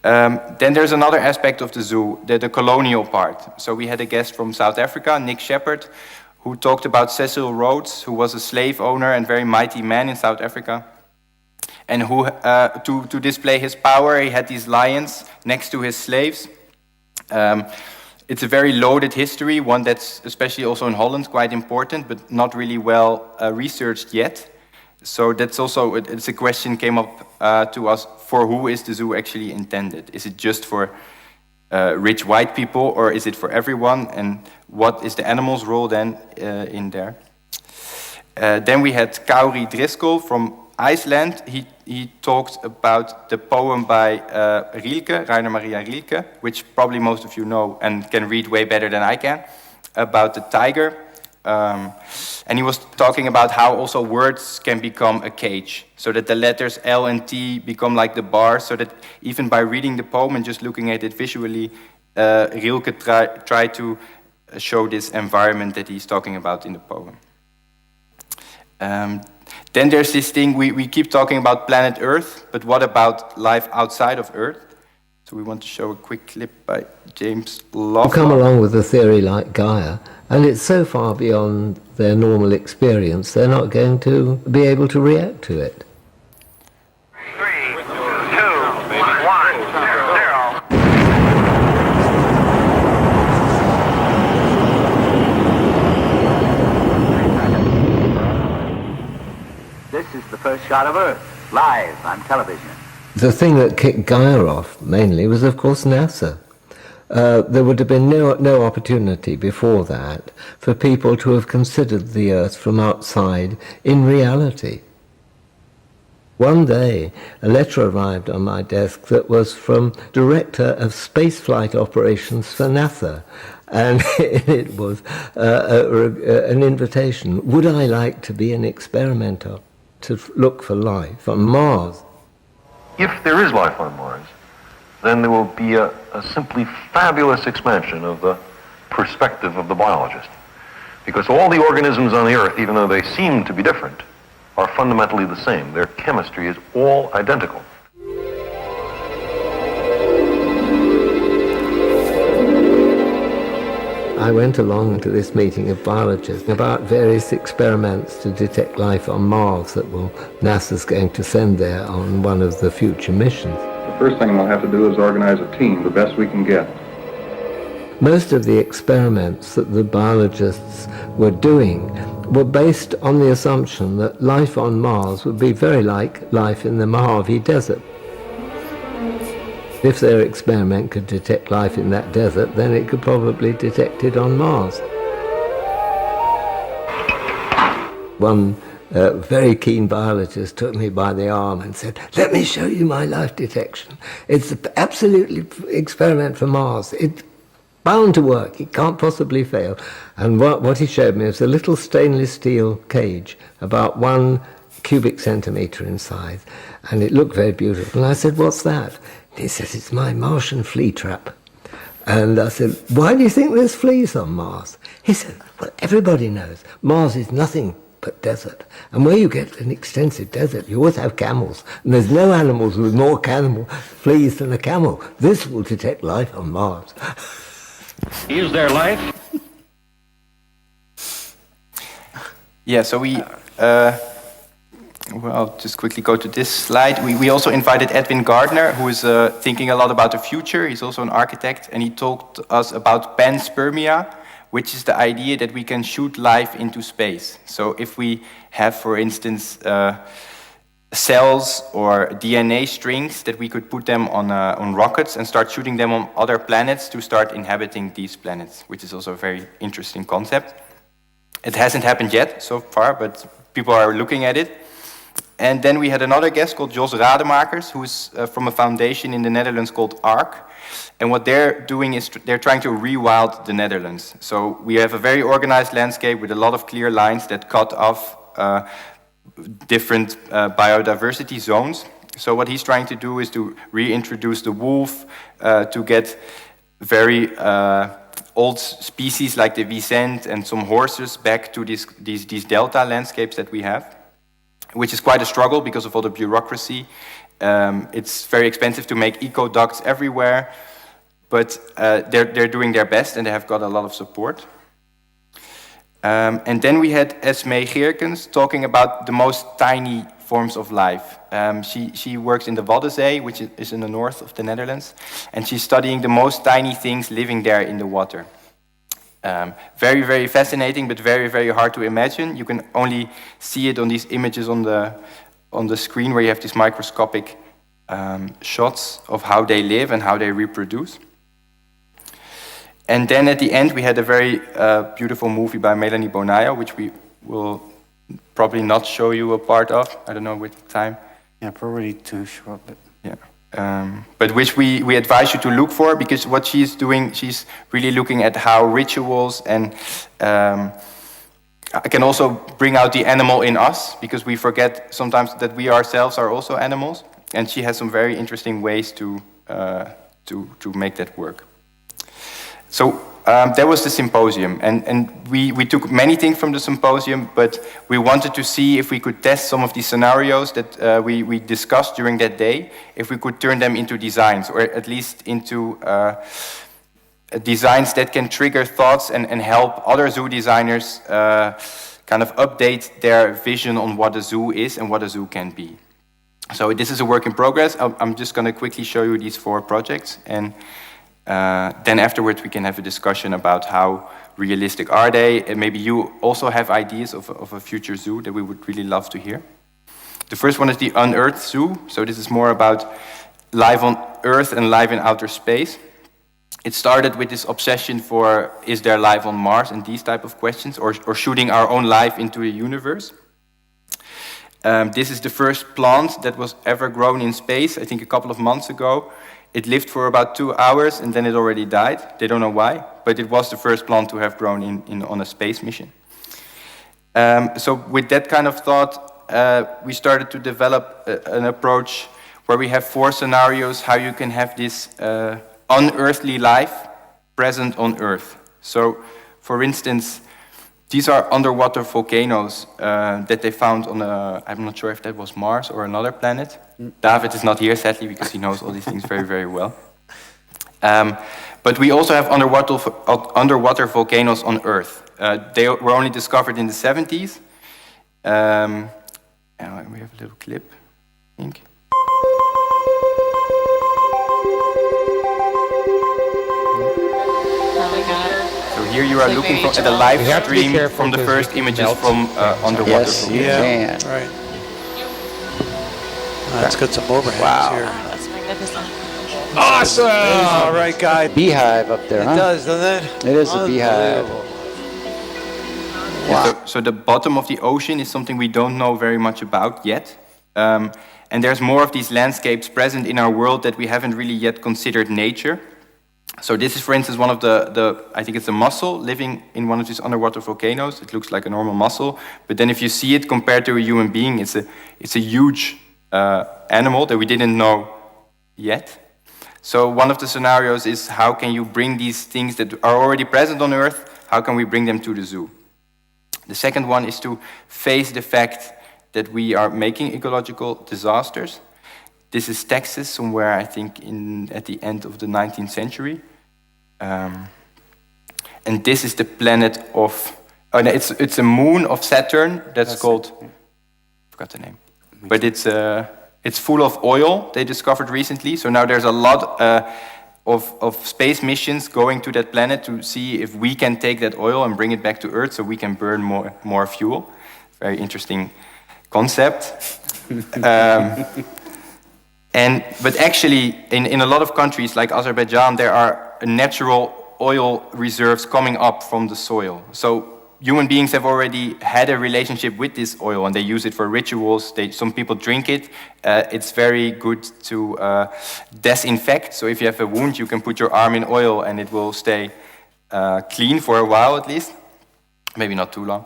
Speaker 14: Then there's another aspect of the zoo, the colonial part. So we had a guest from South Africa, Nick Shepherd, who talked about Cecil Rhodes, who was a slave owner and very mighty man in South Africa, and who, to display his power, he had these lions next to his slaves. It's a very loaded history, one that's especially also in Holland quite important, but not really well researched yet. So that's also, it's a question came up to us, for who is the zoo actually intended? Is it just for rich white people, or is it for everyone? And what is the animal's role then in there? Then we had Kauri Driscoll from Iceland. He talked about the poem by Rilke, Rainer Maria Rilke, which probably most of you know and can read way better than I can, about the tiger. And he was talking about how also words can become a cage, so that the letters L and T become like the bars, so that even by reading the poem and just looking at it visually, Rilke tried to show this environment that he's talking about in the poem. Then there's this thing, we keep talking about planet Earth, but what about life outside of Earth? So we want to show a quick clip by James Lovelock.
Speaker 18: Come along with a theory like Gaia, and it's so far beyond their normal experience, they're not going to be able to react to it.
Speaker 19: 3, 2, 1, 0. first shot of Earth, live on television.
Speaker 18: The thing that kicked Gaia off mainly was, of course, NASA. There would have been no opportunity before that for people to have considered the Earth from outside in reality. One day, a letter arrived on my desk that was from Director of Spaceflight Operations for NASA, and it was an invitation. Would I like to be an experimenter to look for life on Mars?
Speaker 20: If there is life on Mars, then there will be a simply fabulous expansion of the perspective of the biologist. Because all the organisms on the Earth, even though they seem to be different, are fundamentally the same. Their chemistry is all identical.
Speaker 18: I went along to this meeting of biologists about various experiments to detect life on Mars that NASA's going to send there on one of the future missions.
Speaker 20: The first thing we'll have to do is organize a team, the best we can get.
Speaker 18: Most of the experiments that the biologists were doing were based on the assumption that life on Mars would be very like life in the Mojave Desert. If their experiment could detect life in that desert, then it could probably detect it on Mars. One very keen biologist took me by the arm and said, "Let me show you my life detection. It's absolutely experiment for Mars. It's bound to work. It can't possibly fail." And what he showed me was a little stainless steel cage, about 1 cubic centimetre in size, and it looked very beautiful. And I said, "What's that?" And he said, "It's my Martian flea trap." And I said, "Why do you think there's fleas on Mars?" He said, "Well, everybody knows Mars is nothing but desert. And where you get an extensive desert, you always have camels. And there's no animals with more fleas than a camel. This will detect life on Mars."
Speaker 20: Is there life?
Speaker 14: Yeah, so I'll just quickly go to this slide. We also invited Edwin Gardner, who is thinking a lot about the future. He's also an architect, and he talked to us about panspermia, which is the idea that we can shoot life into space. So if we have, for instance, cells or DNA strings, that we could put them on rockets and start shooting them on other planets to start inhabiting these planets, which is also a very interesting concept. It hasn't happened yet so far, but people are looking at it. And then we had another guest called Jos Rademakers, who's from a foundation in the Netherlands called ARC. And what they're doing is they're trying to rewild the Netherlands. So we have a very organized landscape with a lot of clear lines that cut off different biodiversity zones. So what he's trying to do is to reintroduce the wolf, to get very old species like the Wisent and some horses back to these delta landscapes that we have, which is quite a struggle because of all the bureaucracy. It's very expensive to make eco-ducts everywhere, but they're doing their best and they have got a lot of support. And then we had Esmee Geerkens talking about the most tiny forms of life. She works in the Waddenzee, which is in the north of the Netherlands, and she's studying the most tiny things living there in the water. Very, very fascinating, but very, very hard to imagine. You can only see it on these images on the screen where you have these microscopic shots of how they live and how they reproduce. And then at the end, we had a very beautiful movie by Melanie Bonayo, which we will probably not show you a part of. I don't know which time.
Speaker 1: Yeah, probably too short, but
Speaker 14: yeah. But which we advise you to look for, because what she's doing, she's really looking at how rituals and can also bring out the animal in us, because we forget sometimes that we ourselves are also animals. And she has some very interesting ways to make that work. So there was the symposium, and we took many things from the symposium, but we wanted to see if we could test some of these scenarios that we discussed during that day, if we could turn them into designs, or at least into designs that can trigger thoughts and help other zoo designers kind of update their vision on what a zoo is and what a zoo can be. So this is a work in progress. I'm just going to quickly show you these 4 projects, and then afterwards we can have a discussion about how realistic are they, and maybe you also have ideas of a future zoo that we would really love to hear. The first one is the Unearthed Zoo. So this is more about life on Earth and life in outer space. It started with this obsession for, is there life on Mars, and these type of questions, or shooting our own life into the universe. This is the first plant that was ever grown in space, I think a couple of months ago. It lived for about 2 hours and then it already died. They don't know why, but it was the first plant to have grown on a space mission. So with that kind of thought, we started to develop an approach where we have 4 scenarios how you can have this unearthly life present on Earth. So, for instance, these are underwater volcanoes that they found on I'm not sure if that was Mars or another planet. David is not here, sadly, because he knows all these things very, very well. But we also have underwater volcanoes on Earth. They were only discovered in the 70s. And we have a little clip, I think. So here you are looking at a live stream from the first images from underwater.
Speaker 21: Yes, you can.
Speaker 22: Right. Let's get some overhangs here.
Speaker 21: That's magnificent.
Speaker 22: Awesome! All right, guy.
Speaker 21: Beehive up there, huh?
Speaker 22: It does, doesn't it?
Speaker 21: It is a beehive.
Speaker 14: Wow. So the bottom of the ocean is something we don't know very much about yet. And there's more of these landscapes present in our world that we haven't really yet considered nature. So this is, for instance, one of I think it's a mussel living in one of these underwater volcanoes. It looks like a normal mussel, but then if you see it compared to a human being, it's a huge animal that we didn't know yet. So one of the scenarios is, how can you bring these things that are already present on Earth, how can we bring them to the zoo? The second one is to face the fact that we are making ecological disasters. This is Texas, somewhere I think at the end of the 19th century. And this is the planet of, it's a moon of Saturn that's called, I forgot the name. But it's full of oil, they discovered recently. So now there's a lot of space missions going to that planet to see if we can take that oil and bring it back to Earth so we can burn more fuel. Very interesting concept. But actually, in a lot of countries like Azerbaijan, there are natural oil reserves coming up from the soil. So human beings have already had a relationship with this oil, and they use it for rituals. Some people drink it. It's very good to disinfect. So if you have a wound, you can put your arm in oil, and it will stay clean for a while at least. Maybe not too long.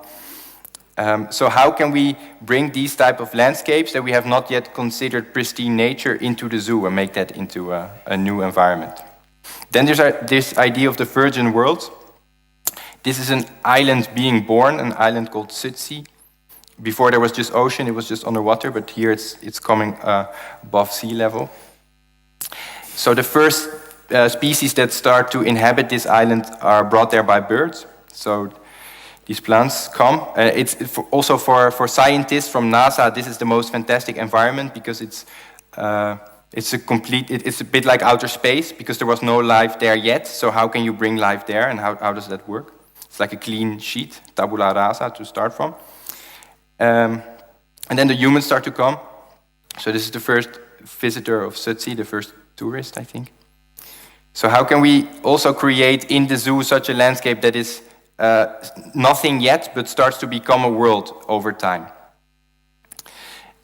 Speaker 14: So how can we bring these type of landscapes that we have not yet considered pristine nature into the zoo and make that into a new environment? Then there's this idea of the virgin world. This is an island being born, an island called Südsee. Before there was just ocean, it was just underwater, but here it's coming above sea level. So the first species that start to inhabit this island are brought there by birds. So these plants come. Also for scientists from NASA, this is the most fantastic environment because it's a bit like outer space because there was no life there yet. So how can you bring life there, and how does that work? It's like a clean sheet, tabula rasa, to start from. And then the humans start to come. So this is the first visitor of Südsee, the first tourist, I think. So how can we also create in the zoo such a landscape that is nothing yet, but starts to become a world over time?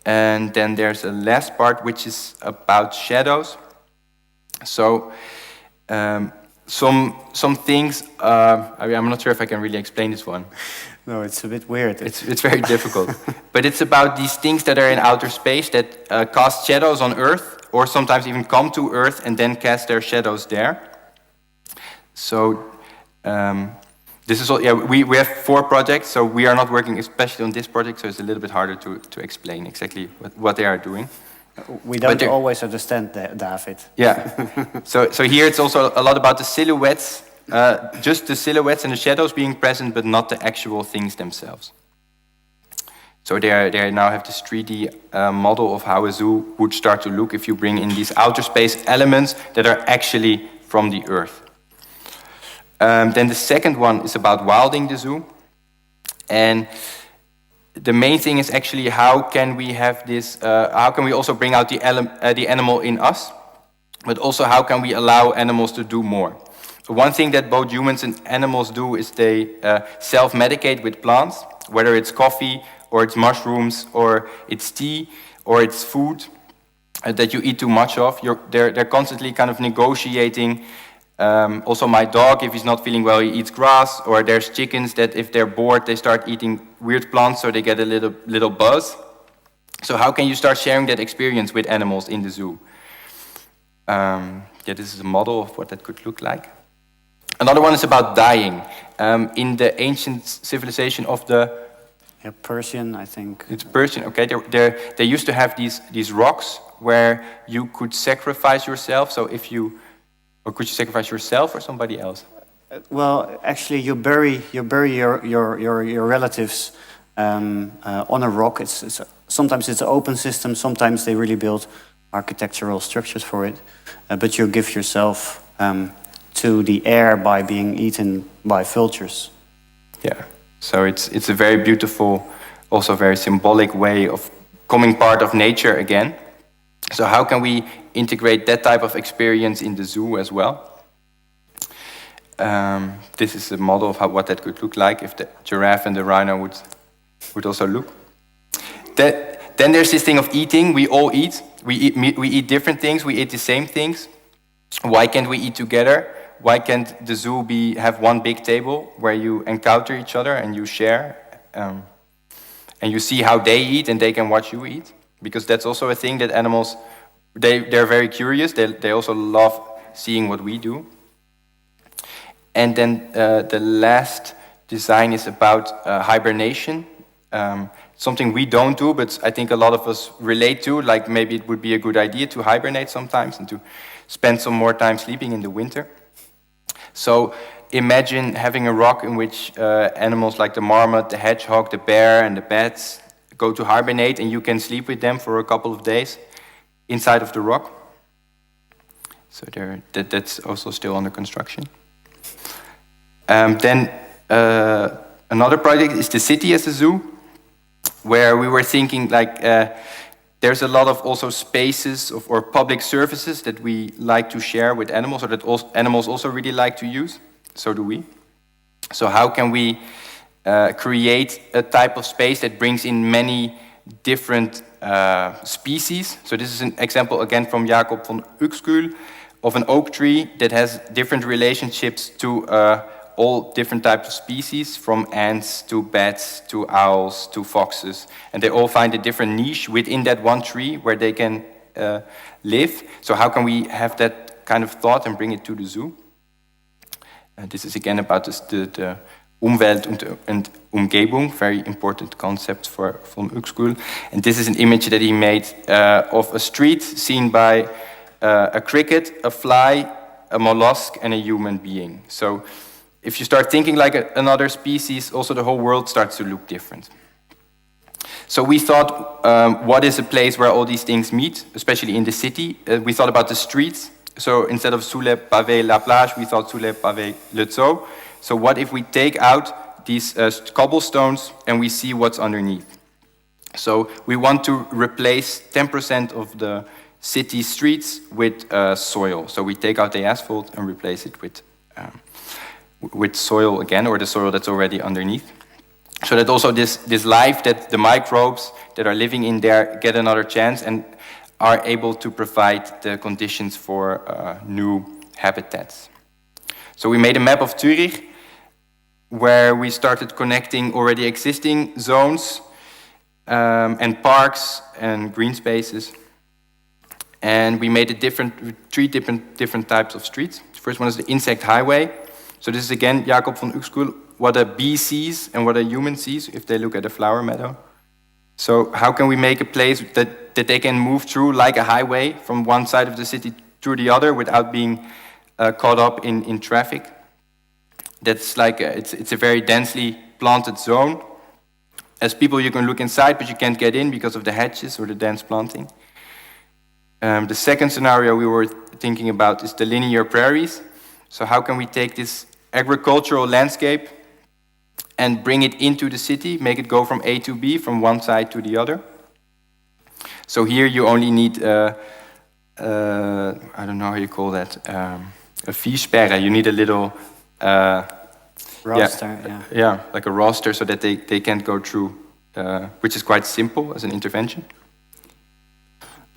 Speaker 14: And then there's a last part, which is about shadows. So some things, I'm not sure if I can really explain this one.
Speaker 1: No, it's a bit weird.
Speaker 14: It's very difficult. But it's about these things that are in outer space that cast shadows on Earth, or sometimes even come to Earth and then cast their shadows there. So this is all. Yeah, we have 4 projects, so we are not working especially on this project, so it's a little bit harder to explain exactly what they are doing.
Speaker 1: We don't always understand David.
Speaker 14: Yeah. So here it's also a lot about the silhouettes, just the silhouettes and the shadows being present, but not the actual things themselves. So they now have this 3D model of how a zoo would start to look if you bring in these outer space elements that are actually from the Earth. Then the second one is about wilding the zoo. And the main thing is actually how can we have this, how can we also bring out the animal in us, but also how can we allow animals to do more. One thing that both humans and animals do is they self-medicate with plants, whether it's coffee or it's mushrooms or it's tea or it's food that you eat too much of. They're constantly kind of negotiating. Also my dog, if he's not feeling well, he eats grass, or there's chickens that if they're bored, they start eating weird plants so they get a little buzz. So how can you start sharing that experience with animals in the zoo? This is a model of what that could look like. Another one is about dying. In the ancient civilization of the
Speaker 1: Persian, I think.
Speaker 14: It's Persian, okay. They used to have these rocks where you could sacrifice yourself. So if you, or could you sacrifice yourself or somebody else?
Speaker 1: Well, actually, you bury your relatives on a rock. Sometimes it's an open system. Sometimes they really build architectural structures for it. But you give yourself to the air by being eaten by vultures.
Speaker 14: Yeah, so it's a very beautiful, also very symbolic way of becoming part of nature again. So how can we integrate that type of experience in the zoo as well? This is a model of what that could look like if the giraffe and the rhino would also look. Then there's this thing of eating. We all eat. We eat different things. We eat the same things. Why can't we eat together? Why can't the zoo have one big table where you encounter each other and you share, and you see how they eat and they can watch you eat? Because that's also a thing that animals, they're very curious. They also love seeing what we do. And then the last design is about hibernation. Something we don't do, but I think a lot of us relate to, like maybe it would be a good idea to hibernate sometimes and to spend some more time sleeping in the winter. So imagine having a rock in which animals like the marmot, the hedgehog, the bear, and the bats go to hibernate, and you can sleep with them for a couple of days inside of the rock. So that's also still under construction. Then another project is the city as a zoo, where we were thinking like there's a lot of also spaces or public services that we like to share with animals, or that animals also really like to use. So do we. So how can we create a type of space that brings in many different species? So this is an example again from Jacob van Uxkull of an oak tree that has different relationships to all different types of species, from ants to bats to owls to foxes, and they all find a different niche within that one tree where they can live. So how can we have that kind of thought and bring it to the zoo? This is again about the Umwelt und Umgebung, very important concept for von Uxkull. And this is an image that he made of a street seen by a cricket, a fly, a mollusk, and a human being. So if you start thinking like another species, also the whole world starts to look different. So we thought, what is a place where all these things meet, especially in the city? We thought about the streets. So instead of sous les pavés la plage, we thought sous les pavés le zoo. So what if we take out these cobblestones and we see what's underneath? So we want to replace 10% of the city streets with soil. So we take out the asphalt and replace it with soil again, or the soil that's already underneath. So that also this life, that the microbes that are living in there get another chance and are able to provide the conditions for new habitats. So we made a map of Zurich where we started connecting already existing zones and parks and green spaces. And we made three different types of streets. The first one is the insect highway. So this is again Jacob van Uxkull, what a bee sees and what a human sees if they look at a flower meadow. So how can we make a place that they can move through like a highway from one side of the city to the other without being caught up in traffic? That's like it's a very densely planted zone. As people, you can look inside, but you can't get in because of the hedges or the dense planting. The second scenario we were thinking about is the linear prairies. So how can we take this agricultural landscape and bring it into the city, make it go from A to B, from one side to the other. So here you only need, I don't know how you call that, a viersperre. You need a little...
Speaker 1: roster,
Speaker 14: yeah, like a roster, so that they can't go through, which is quite simple as an intervention.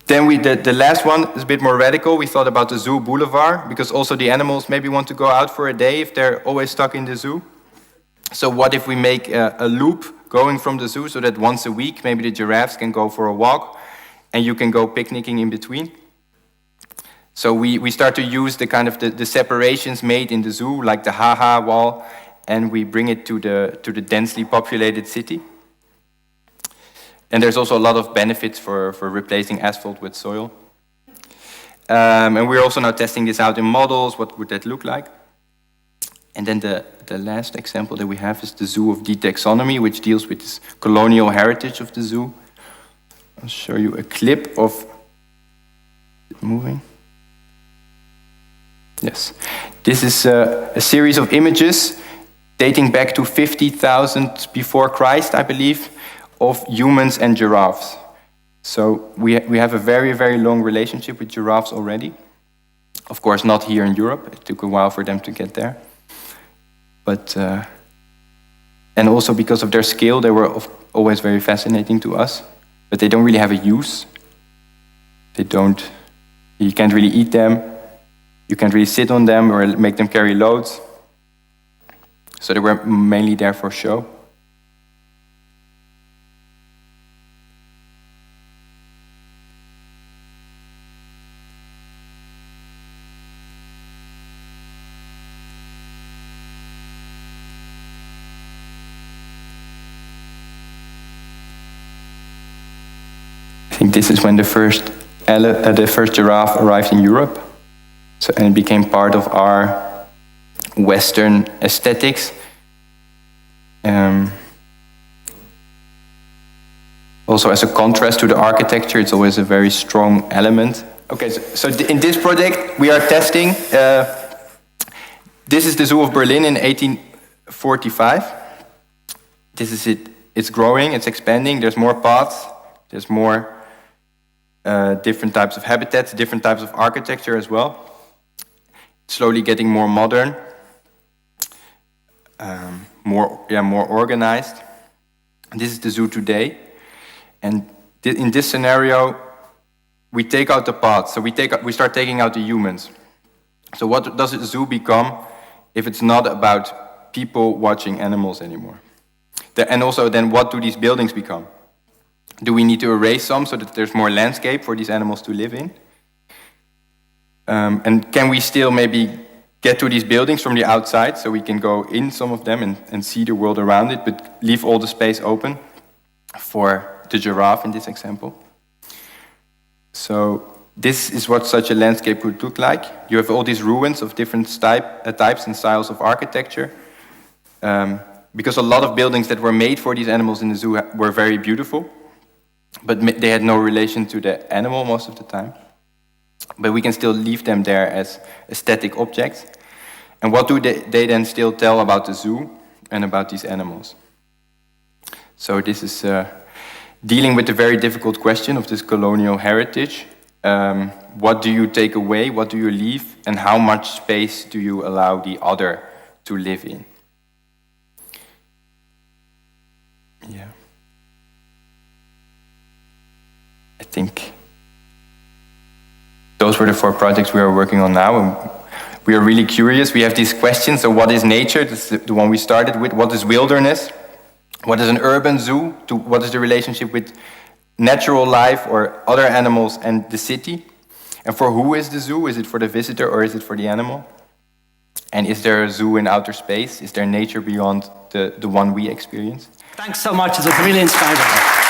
Speaker 14: Then the last one is a bit more radical. We thought about the zoo boulevard, because also the animals maybe want to go out for a day if they're always stuck in the zoo. So what if we make a loop going from the zoo, so that once a week maybe the giraffes can go for a walk and you can go picnicking in between? So we start to use the kind of the separations made in the zoo, like the ha-ha wall, and we bring it to the densely populated city. And there's also a lot of benefits for replacing asphalt with soil. And we're also now testing this out in models. What would that look like? And then the last example that we have is the Zoo of Detaxonomy, which deals with this colonial heritage of the zoo. I'll show you a clip of it moving. Yes. This is a series of images dating back to 50,000 before Christ, I believe, of humans and giraffes. So we have a very, very long relationship with giraffes already. Of course, not here in Europe. It took a while for them to get there. But, and also because of their scale, they were always very fascinating to us. But they don't really have a use. You can't really eat them. You can't really sit on them or make them carry loads. So they were mainly there for show. I think this is when the first giraffe arrived in Europe. So, and it became part of our Western aesthetics. Also as a contrast to the architecture, it's always a very strong element. Okay, so in this project we are testing, this is the Zoo of Berlin in 1845. This is it. It's growing, it's expanding, there's more paths, there's more different types of habitats, different types of architecture as well. Slowly getting more modern, more organized. And this is the zoo today. And in this scenario, we take out the paths, so we start taking out the humans. So what does a zoo become if it's not about people watching animals anymore? And also then what do these buildings become? Do we need to erase some so that there's more landscape for these animals to live in? And can we still maybe get to these buildings from the outside so we can go in some of them and see the world around it, but leave all the space open for the giraffe in this example? So this is what such a landscape would look like. You have all these ruins of different types and styles of architecture. Because a lot of buildings that were made for these animals in the zoo were very beautiful, but they had no relation to the animal most of the time. But we can still leave them there as aesthetic objects. And what do they then still tell about the zoo and about these animals? So this is dealing with the very difficult question of this colonial heritage. What do you take away, what do you leave, and how much space do you allow the other to live in? Yeah. I think those were the 4 projects we are working on now. And we are really curious. We have these questions. So what is nature? That's the one we started with. What is wilderness? What is an urban zoo? What is the relationship with natural life or other animals and the city? And for who is the zoo? Is it for the visitor or is it for the animal? And is there a zoo in outer space? Is there nature beyond the one we experience?
Speaker 2: Thanks so much. It was really inspiring.